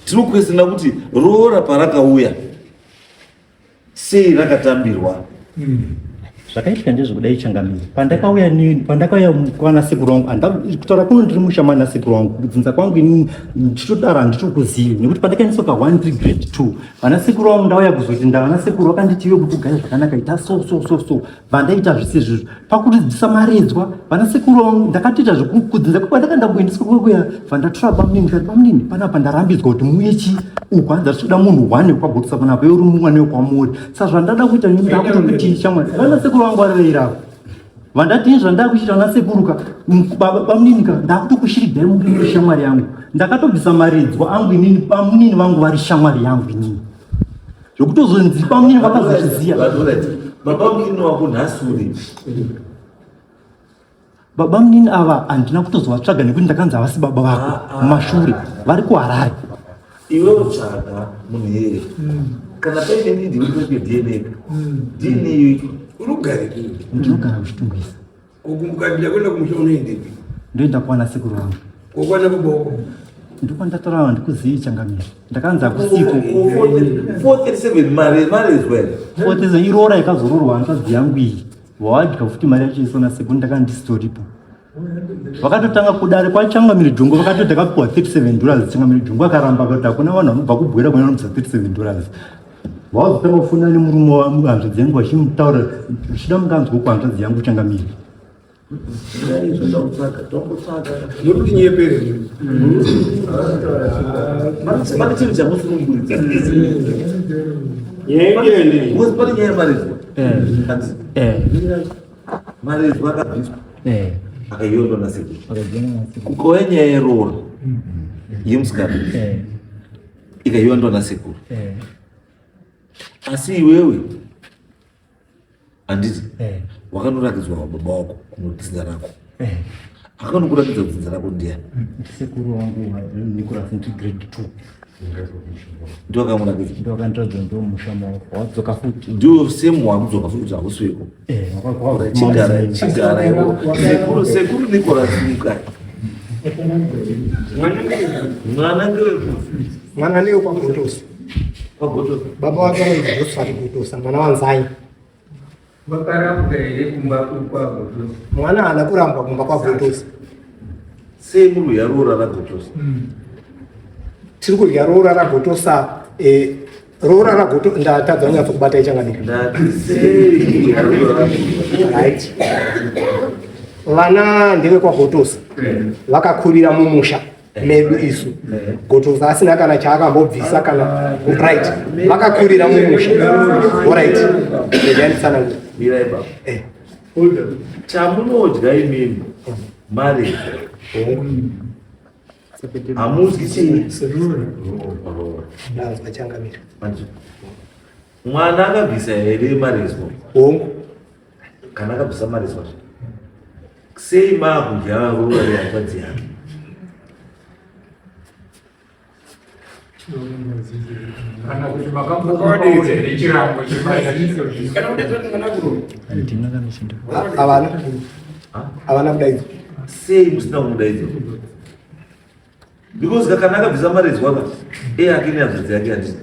tiri kukwesena kuti roora parakauya sei rakatambirwa zvakaitika ndezvekudai changamiri pandakauya kwana sekuru wangu kutaura kuno ndiri mushama nasekuru wangu kudzinza kwangu inini ndichitodaro handitokuzivi nekuti pandakaendeswa ka1 grade 2 vana sekuru wangu ndauya kuzoti ndavana sekuru vakanditi iwe kuti ugare zvakanaka ita so vandaita zvise izvozvo pakudzidzisa maredzwa vana sekuru wangu ndakatoita zvekudzinza kwandakandamboendeswa kwekuya vandatora bamunini kati bamunini panapa ndarambidzwa kuti muyechi ukwanza tichida munhu 1 wekwagotosa panapa iwe uri mumwana wekwamuri saka zvandada kuita ndakuti shamwari vana sekuru vangu vari veirava vandati zvandakuchita nasekuru bamuninika ndakutokushiridzai muri shamwari yangu ndakatobvisa maredzwa angu inini bamunini vangu vari shamwari yangu inini zvokutozonzi bamunini vakazozviziya baba munini wako nhasi uri baba munini ava handina kutozovatsvaga nekuti ndakanzi havasi baba vako mumashure vari kuharare iwe utsvaga munhu here kana paine ndindi urikutodeneka ndini urugare ndinogara kuchitungisa ukumukandila kwenda kumusha unoendepi ndoenda kwana sekuru vangu kokwana kuboko ndokwandatorava ndikuzivi changamiri ndakanza kusiku 437 mari zwere 437 iroora yakazororwa hanzvadzi yangu iyi wawadya futi mari yacho isona sekuru ndakandistoripo vakatotanga kudare kwachangamiri jongo vakatoti akapiwa $37 changamiri jongo akaramba akati hakuna vanhu vanobva kubwera kunanomutsa $37 vazotanga kufunda nemurume wahanzvadzi yangu vachimutaura zvichida munganzwa kuhanzvadzi yangu changamiri muri kunyepere pane chinhu chamusununguridza pane nyaya yemaredzwa maredzwa akabviswa akaiondwa nasekuru kukauya nyaya yeroora yemusikana ikaiondwa nasekuru asi iwewe handiti wakanorakidzwa wababa wako kunodzinza rako akanokurakidza kudzinza rako ndiani sekuru wangu nicolas grade 2 ndio akamurakidza ndio akandiradza ndio mushama wadzoka futi ndio semu wakudzoka futi kuti hausweko chigara ivo sekuru nicolas mukai mwana ngewekufi mwana niwe kwagotosa kwagotosa baba wake waizosa ari kutosa mwana wanzai vakarambwa here kumba kwagotosa mwana haana kuramba kumba kwagotosa sei muri yaroora ragotosa tiri kudya roora ragotosa roora ragotosa ndatadza unyatso kubata ichangamiri right vana ndewe kwagotosa vakakurira mumusha medu isu gotosa asina kana chaakambobvisa kana right vakakurira mumusha oright ejanisana mirai baba chamunodya imimi mari hamudyi chii ndanzwa changamira mwana akabvisa here marezwa hongu kana akabvisa marezwa sei maakudya roora rehanzvadzi yake kana kuti makambokawadedze nechirango havana kudaidzwa sei musina kumudaidzwa because kana akabvisa marezwa aka ake nehanzvadzi yake handiti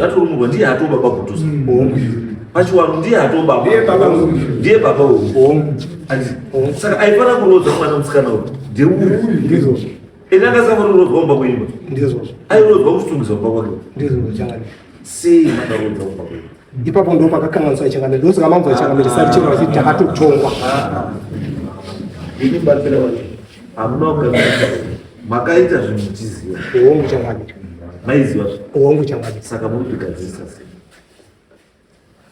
atorumurwa ndiye hatoba bagotosa pachiwano ndiye hatobaba ndiye baba hongu saka aifana kurodza mwana musikana uyu ndeuyu ene akasafarorodza kumba kuimba airodzwa kuchitungisa kumba kwake sei makarodza kumba kuimba ipapo ndo pakakanganiswa changamiri ndosaka manzwa changamiri sari chino vachiti takatotongwa ini mbatira wacho hamuna kuganisa makaita zvinhu muchiziva hongu changamiri maiziva hongu changamiri saka muri kugadzirisa sei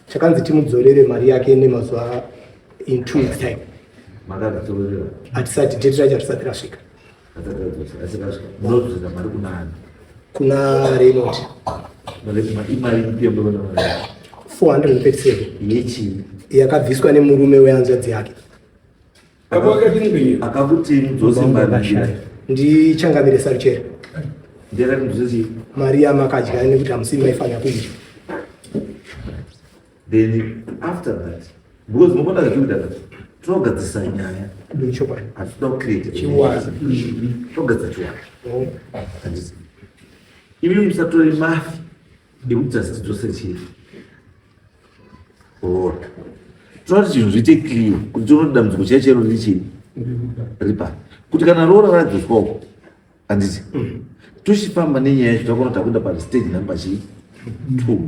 chakanzi timudzorere mari yake nemazuva in 2 weeks time makatitorerera hatisati date racho hatisati rasvika munodzosa mari kuna ani kuna Raymond imari mpia mbona 437 yechi yakabviswa nemurume wehanzvadzi yake. akakuti mudzosi mari ndichangamire saruchero ndera mudzosi mari yamakadya nekuti hamusi maifanira kuita. Then after that, because mukona kuita togadzisa nyaya ndochokwadi hatida kucreate chiwaza togadzisa chiwaza ivi musatore mafi ekudzasi dzose chii toti chinhu zviite clear kuti tonoti dambudziko chai chero richii ripa kuti kana rora radzoswako handiti tochifamba nenyaya yacho takona takuenda pastage number chii 2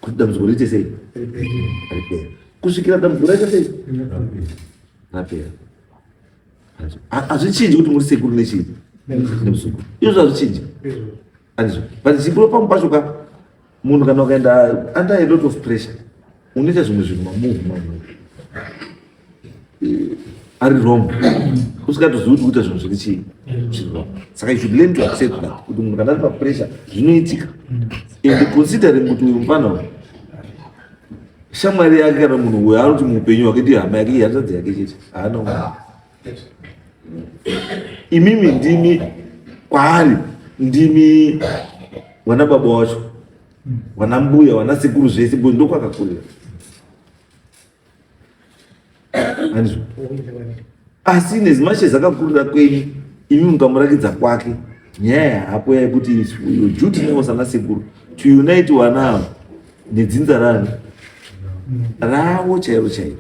kuti dambudziko riite sei ripera kusvikira dambudziko raita sei rapera hazvichinji kuti muri sekuru nechii nemusukuru izvo hazvichinji handizvo but chikuru pamwe pacho ka munhu kana ukaenda under a lot of pressure unoita zvimwe zvinhu mamuvu ari wrong usikatozivi kuti kuita zvinhu zviri chii zviri wrong saka you should learn to accept that kuti munhu kana ari papressure zvinoitika and considering kuti uyu mufana shamwari yake kana munhu uyo anoti muupenyu hwake ndiyo hama yake ihanzvadzi yake chete haana imimi ndimi kwaari ndimi wana baba wacho wana mbuya wana sekuru zvese bo ndokwakakurira handizvo asi nezimashezi akakurira kwenyu imi mukamurakidza kwake nyaya hapo yaikuti iyo juti neosana sekuru to unite wana nedzinza rani ravo chairo chairo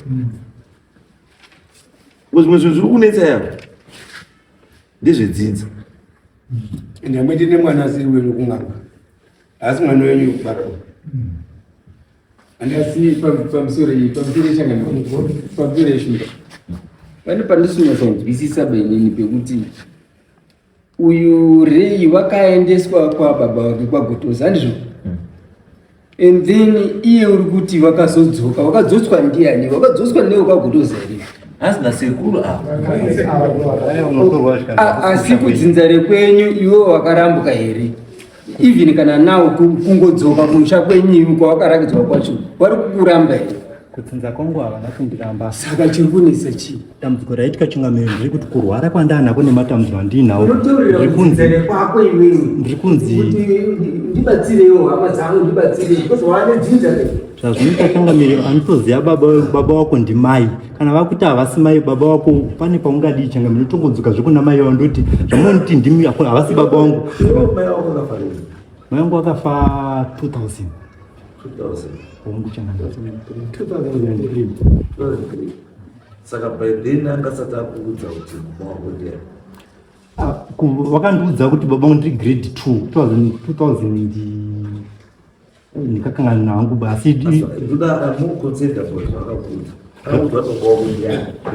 zvimwe zvinhu zviri kunetsa yavo ndezvedzinza nyamwe ndine mwana asiri wenyu kung'anga asi mwana wenyu kubarwa andasi pamusoro yeshuka pane pandisinyasanzwisisa benini pekuti uyu Rei wakaendeswa kwababa wake kwaGotoza handizvo and then iye uri kuti wakazodzoka wakadzotswa ndiani wakadzotswa newe kwaGotoza here asina sekuru asi kudzinza rekwenyu iwe wakarambuka here even kana nawo kungodzoka kumusha kwenyu kwawakarakidzwa kwacho wari kukuramba here kudzinza kwangu havana kundiramba saka chiri kunetsa chii dambudziko raitika chingamiri ndiri kuti kurwara kwandaanako nematambudziko andinawo kwako iwewe ndiri kunzi ndibatsirewo hama dzangu ndibatsire because wane dzinza zvazvinoita changamiri anotoziva baba wako ndimai kana vakuti havasi mai baba wako pane paungadii changamiri utongodzoka zvekuna mai wavo ndoti zvamunoti ndimi havasi baba vangu mai vangu vakafa 2000 wangu changamiri 2003 saka by then angasati akuudza kuti mama wako ndiani vakandiudza kuti baba vangu ndiri grade 2 ndikakangana nangu basi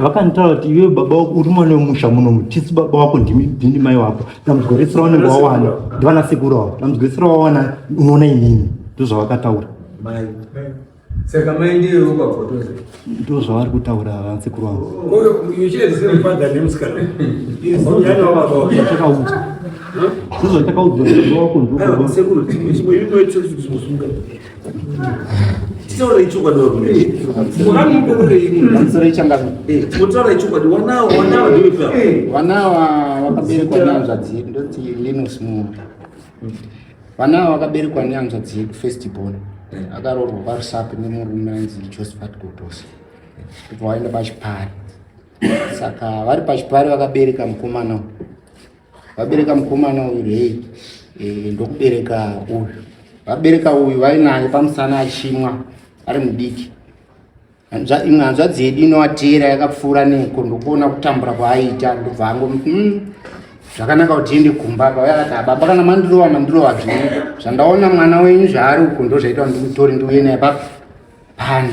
vakanitaura kuti iwe baba wako uri mwana wemusha munomu tisi baba wako ndini mai wako dambudziko rese raunenge wawana ndivana sekuru wavo dambudziko rese rawawana unoona inini ndozvavakataura saka mai ndiyo kwaGotoza ndo zvavari kutaura vanasekuru vavo takaudzwa zozvatakaudzwa baba wako titaura ichokwadi mutaura ichokwadi wanawa ndiwepa wanawa wakaberekwa nehanzvadzi yedu ndoti Linus Mumba wanawa wakaberekwa nehanzvadzi yedu firstborn akaroorwa parusapi nemurume ainzi Josephat Gotosa kuti waenda pachipari saka vari pachipari vakabereka mukomana uyu Rei ndokubereka uyu vabereka uyu vainaye pamusana achimwa ari mudiki imwe hanzvadzi yedu inovateera yakapfuura neko ndokuona kutambura kwaaita ndobva angomti zvakanaka kuti ende kumba akauya akati ababa kana mandirova zvino zvandaona mwana wenyu zvaari uko ndo zvaita ndimutore ndiuye naye pani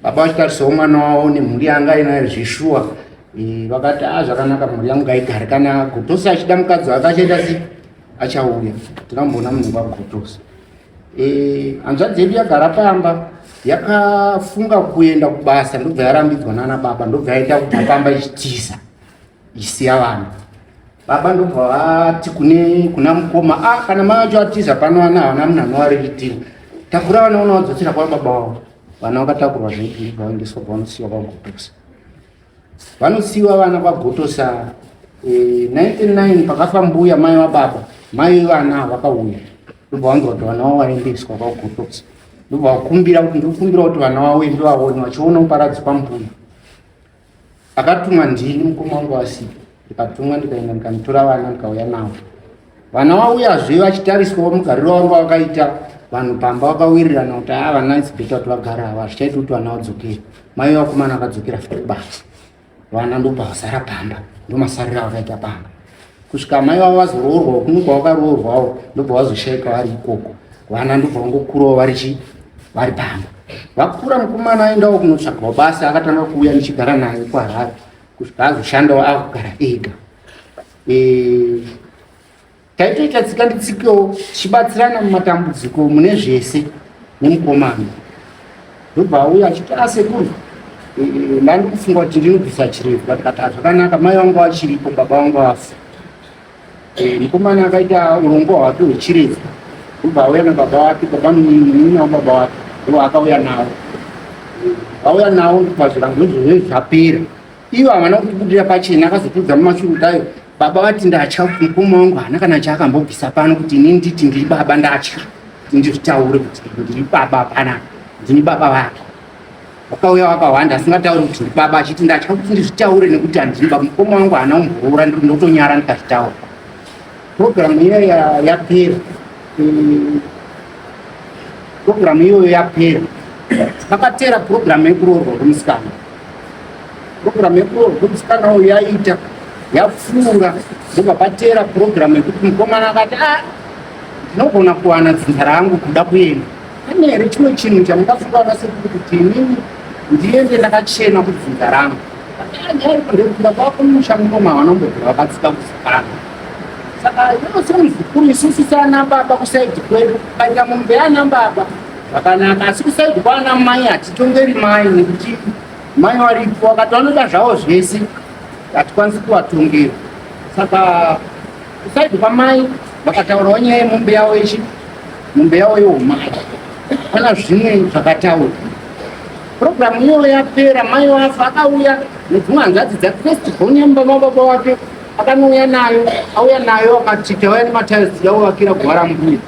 baba vachitarisawo mwana wavo nemhuri yanga ainayo zvishuwa vakati zvakanaka mhuri yangu ngaigare kana Gotosa achida mukadzi wake achaita sei achauya tinamboona munhu kwaGotosa hanzvadzi yedu yagara pamba yakafunga kuenda kubasa ndobva yarambidzwa nana baba ndobva yaita kuti pamba ichitiza ichisiya vanhu baba ndobva vati kuna mukoma kana mai vacho atiza pano vana havana munhu anovaririkitira takura vana una vadzosera kwa baba vavo vana vakatakurwa zveizvi vaendeswa kwavanosiyiwa kwagotosa vanosiyiwa vana kwagotosa 99 pakafa mbuya mai vababa mai vana vakauya ndobva vanzwa kuti vana vavo vaendeswa kwagotosa ndobva vakumbira kuti vana vavo ende vaone vachiona uparadzi pambuya akatumwa ndini mukoma wangu asipo ndikatumwa ndikaenda ndikanitora vana ndikauya navo vana vauyazve vachitariswawo mugariro wanga wakaita vanhu pamba vakawirirana kuti vana izibeta kuti vagara ava zvichaita kuti vana vadzokera mai vakomana vakadzokera futi kubasa vana ndobva vasara pamba ndomasariro vakaita pamba kusvika mai vavo vazoroorwa kununga vakaroorwawo ndobva vazoshayika vari ikoko vana ndobva vangokurawo vari pamba vakura mukomana aendawo kunotsvagawo basa akatanga kuuya nichigara naye kwaHarare kusvika azoshandawo akugara ega taitoita tsika nditsikewo tichibatsirana mumatambudziko mune zvese nemukomana ndobva auya achiti asekuru ndandi kufunga kuti ndinobvisa chirevhu tikati zvakanaka mai vangu vachiripo baba vangu vafa mukomana akaita urongwa hwake hwechirevhu ndobva auya nababa wake baba munini wababa wake ndo akauya nawo ndobva zvirango izvozvo zvapera ivo havana kutibudira pachena akazotudza mumashurudayo baba vati ndatya mukoma wangu hana kana chaakambobvisa pano kuti inini nditi ndiri baba ndatya kuti ndizvitaure kuti ndiri baba panapa ndini baba vake vakauya vakawanda asingatauri kuti ndiri baba achiti ndatya kuti ndizvitaure nekuti handiri baba mukoma wangu hana umborora ndotonyara ndikazvitaura programu iyoyo yapera programu iyoyo yapera vakatera programu yekuroorwa kwemusikana programu yekuroorwa kwemusikana uyo yaita yapfuura ndobva patera programu yekuti mukomana akati ndinogona kuwana dzinza rangu kuda kuenda pane here chimwe chinhu chamungafunga vanasekuru kuti inini ndiende ndakachena kudzinza rangu ndekuda kwakumusha mukoma vanombobva vakatsika kusikana saka yose muzukuru isusu saana baba kusaidhi kwedu kaita mombe yana baba zvakanaka asi kusaidhi kwaana mai hatitongeri mai nekuti mai varipo vakati vanoda zvavo zvese hatikwanisi kuvatongera saka kusaidhi kwamai vakataurawo nyaya yemombe yavo mombe yavo yeumai pana zvimwe zvakataura programu iyoyo yapera mai vafa akauya nedzimwe hanzvadzi dzafestival nyembama baba wake akanouya nayo auya nayo akati tauya nemataisi yauvakira gwara mbuya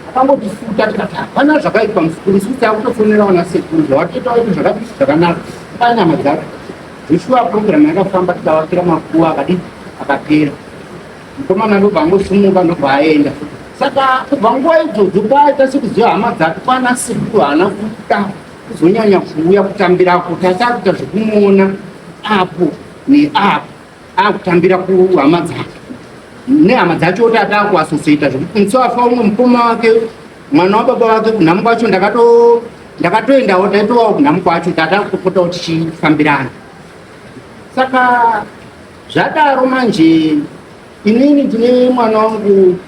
akangotifuta tikati hapana zvakaitwa musukuru isusi akutofonera vanasekuru zvavatoitawo kuti zvakapisi zvakanaka panyama dzake zvishuwa programu yakafamba tikavakira makuva akadii akapera mukomana ndobva angosumuka ndobva aenda saka kubva nguva idzodzo kwaita sekuziva hama dzake kwanasekuru haana kuta kuzonyanya kuuya kutambirako tasakuita zvekumuona apo neapo akutambira kuhama dzake nehama dzacho kuti ataakuasosiyeta zvekuti musi wafa umwe mukoma wake mwana wababa wake kunhamu kwacho ndakatoendawo taitovawo kunhamu kwacho tataakutopotawo tichifambirana saka zvadaro manje inini ndine mwana wangu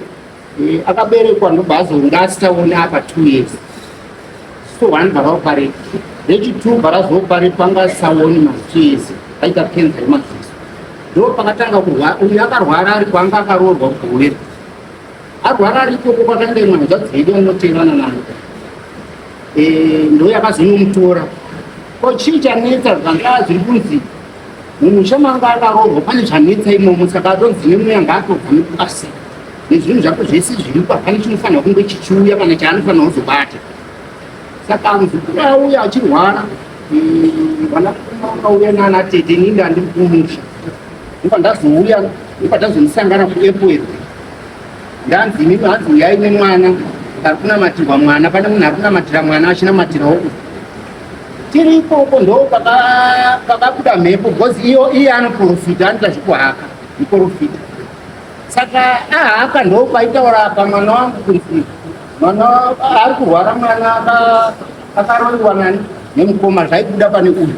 akaberekwa ndobva azonga asitaone apa 2 years so 1 bharaopareka rechi2 bharazopareka panga asaoni ma2 years aita kenza yemaziso ndo pakatanga kurwara uyu akarwara ari kwanga akaroorwa kugowera arwara ari ikoko kwakaenda imwe hanzvadzi anoteerana nayo ndo yakazonyomutora ko chii chanetsa zvanga zviri kunzi mumusha manga akaroorwa pane zvanetsa imomo saka atonzi nemwe yanga atobva nekubasa nezvinhu zvako zvese zviripa pane chinofanira kunge chichiuya kana chaanofanira kuzobata saka muzukuru auya achirwara vanakauya nana tete inini handiri kumusha ndobva ndazouya ndobva ndazomusangana kuairport ndanzi inini hanzi uyai nemwana ari kunamatirwa mwana pane munhu ari kunamatira mwana achinamatirawo tiri ikoko ndo pakabuda mhepo because iye anoprofita anoita zvekuhaka iprofita saka ahaka ndo paitaura pamwana wangu kunzi mwana ari kurwara mwana akaroiwa nani nemukoma zvaibuda pane uyu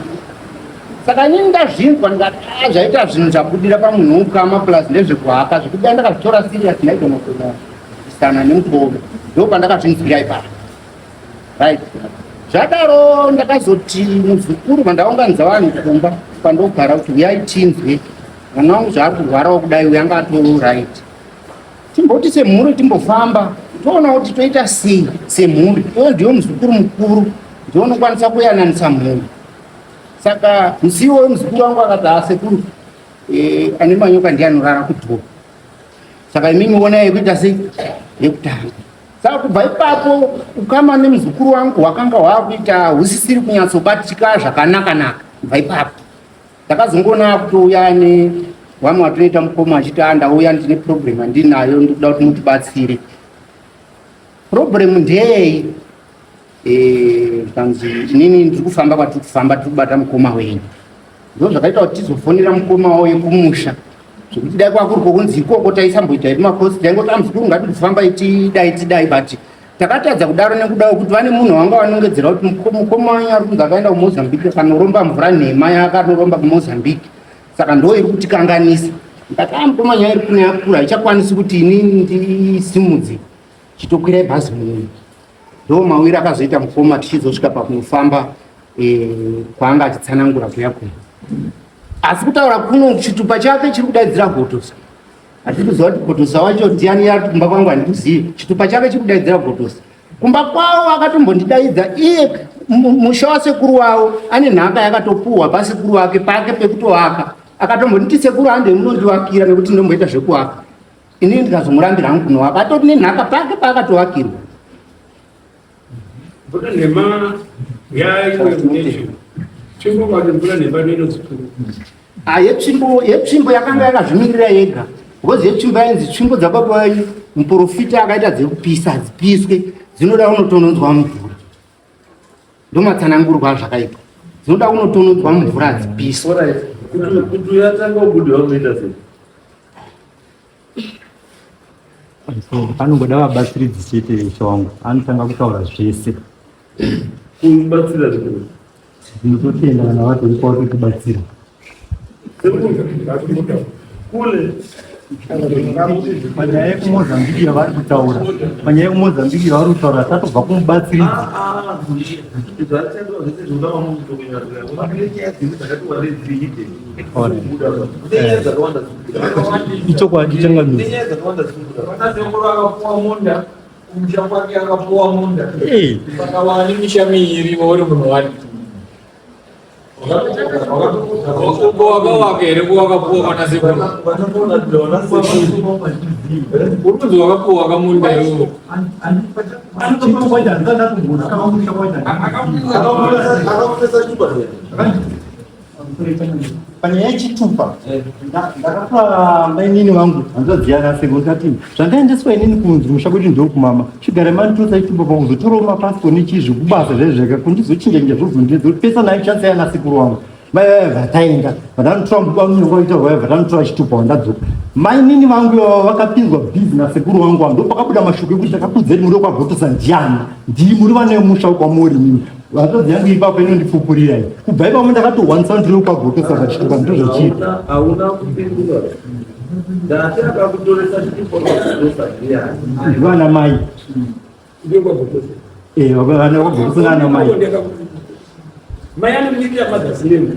saka inini ndazvinzwa ndikati zvaita zvinhu zvabudira pamunhu wokama plus ndezvekuhaka zvekuda ndakazvitora serious ndaigona kuisana nemukovo ndo pandakazvinzwira ipapo right zvadaro ndakazoti muzukuru pandaunganidza vanhu kumba pandogara kuti uyai tinzwe mwana wangu zvaari kurwarawo kudai uyu anga atori right. Timboti semhuri timbofamba toona kuti toita sei semhuri, iwe ndiyo muzukuru mukuru, ndiyo unokwanisa kuyananisa mhuri. Saka musiwo wemuzukuru wangu akati sekuru ane manyoka ndiye anorara kudhoo. Saka imimi onai kuita sei yekutanga. Saka kubva ipapo ukama nemuzukuru wangu hwakanga hwakuita husisiri kunyatsobatika zvakanaka-naka. Kubva ipapo takazongoona kutouya nevamwe vatoita mukoma achiti ndauya ndine problem andinayo ndikuda kuti mutibatsire. Problem ndeyei? Kanzi inini ndiri kufamba kwatiri kufamba tiri kubata mukoma wenyu. Ndo zvakaita kuti tizofonera mukoma wawo yekumusha. Zvekuti dai kwakuri kunzi ikoko taisamboita maposti taingoti muzukuru ngatiri kufamba tidai but takatadza kudaro nekuda kuti vane munhu wanga vanongedzera kuti mukoma wanyu ari kunzi akaenda kuMozambique kanoromba mvura nhema yakanoromba kuMozambique. Saka ndo iri kutikanganisa. Ngati mukoma wanyu iri kune yakura ichakwanisi kuti inini ndisimudze chitokwirai bhazi muno. Ndo mawiri akazoita mukoma tichizosvika pakunofamba kwaanga achitsanangura kuyakuya. Asi kutaura kuno chitupa chake chiri kudaidzira Gotosa. Hatiri kuziva kuti Gotosa wacho ndiani ari kumba kwangu handikuzivi. Chitupa chake chiri kudaidzira Gotosa. Kumba kwawo akatombondidaidza iye musha wasekuru wawo ane nhaka yakatopuhwa pasekuru wake pake pekutovaka. Akatombonditi sekuru hande munondiwakira nekuti ndomboita zvekuwaka. Inini ndikazomurambira hangu kunovaka. Atori nenhaka pake paakatovakirwa. Mvura nhema yaiwe munecho. Tsvimbo kwati mvura nhema inodzipfuura. Yetsvimbo yakanga yakazvimirira yega. Because yetsvimbo yainzi tsvimbo dzababa vanyu muprofita akaita dzekupisa dzipiswe dzinoda kunotononzwa mvura. Ndomatsanangurwa zvakaitwa. Dzinoda kunotononzwa mvura dzipiswe. Kuti uyatanga ubude wanoita sei? Anongoda vabatsiridzi chete shwangu. Anotanga kutaura zvese. Kubatsira zvekuru. Ndinotenda vana vatoripo kutibatsira. Kule panyaya yekuMozambique yavari kutaura, panyaya yekuMozambique yavari kutaura tatobva kumubatsiridzi. Ichokwadi changamisi. Kumusha kwake akapuwa munda. Saka wani misha miiri uri munhu wani. Wakawakere kuwakapuwa kana sekuru. Uruzi wakapuwa wakamunda iwo. Panyaya yechitupa ndakapa mainini vangu hanzvadziyana sekuru ndati zvandaendeswa inini kunzi musha kuti ndokumama chigare manitosa chitupa pakuzotorawo mapasipoti nechizvekubasa zvezveka kundizochinja zvobvundidzo kuti pesa nayo chatsayana sekuru wangu vataenda vatanotora mubanungoita vatanotora chitupa wandadzoka mainini vangu vakapinzwa bhizi nasekuru wangu ndo pakabuda mashoko ekuti takakudzeni muri kwaGotosa ndiani ndii muri vane musha kwamuri mimi vatodzi yangu ipapo inondipupurirai kubva ipapo ndakatowanisa ndiri kwaGotosa pachitupa ndozvachiita hauna kupindura ndati akakutoresa chitupa kwaGotosa ndiani vana mai vana kwaGotosa nana mai Mai anomirira madzaziremu.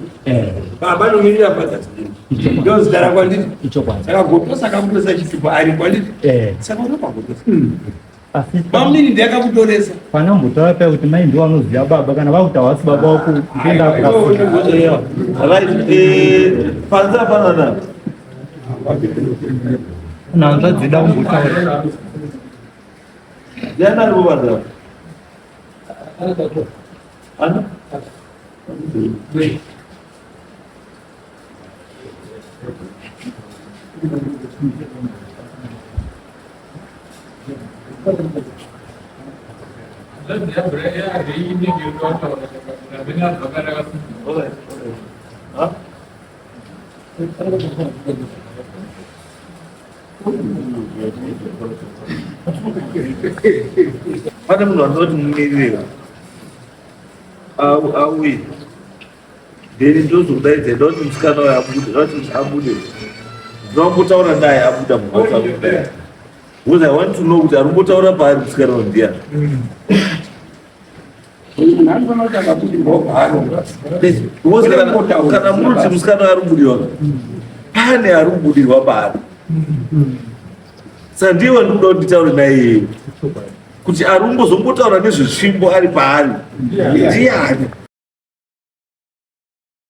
Baba anomirira madzaziremu. Ndo zita rakwanditi. Saka Gotosa akakutoresa chitupa ari kwanditi. Saka uri kwaGotosa. Mamini ndiye akakutoresa. Panambotaura paya kuti mai ndiwo anoziva baba kana vakutaura asi baba wako kuenda panza panana nanzva dzida kumbotaura ndiani ari kuvanza ana pane munhu anoti mumirira auye then ndozokudaidza ndoti musikana wayo abude ndinotombotaura naye abuda mumhatso because I want to know kuti ari kumbotaura paari musikana ndiani kana muruti musikana ari mudiona pane ari kubudirwa paari. Saka ndiwe ndikuda kuti nditaure naye kuti ari kumbozombotaura nezvetsvimbo ari paari ndiani.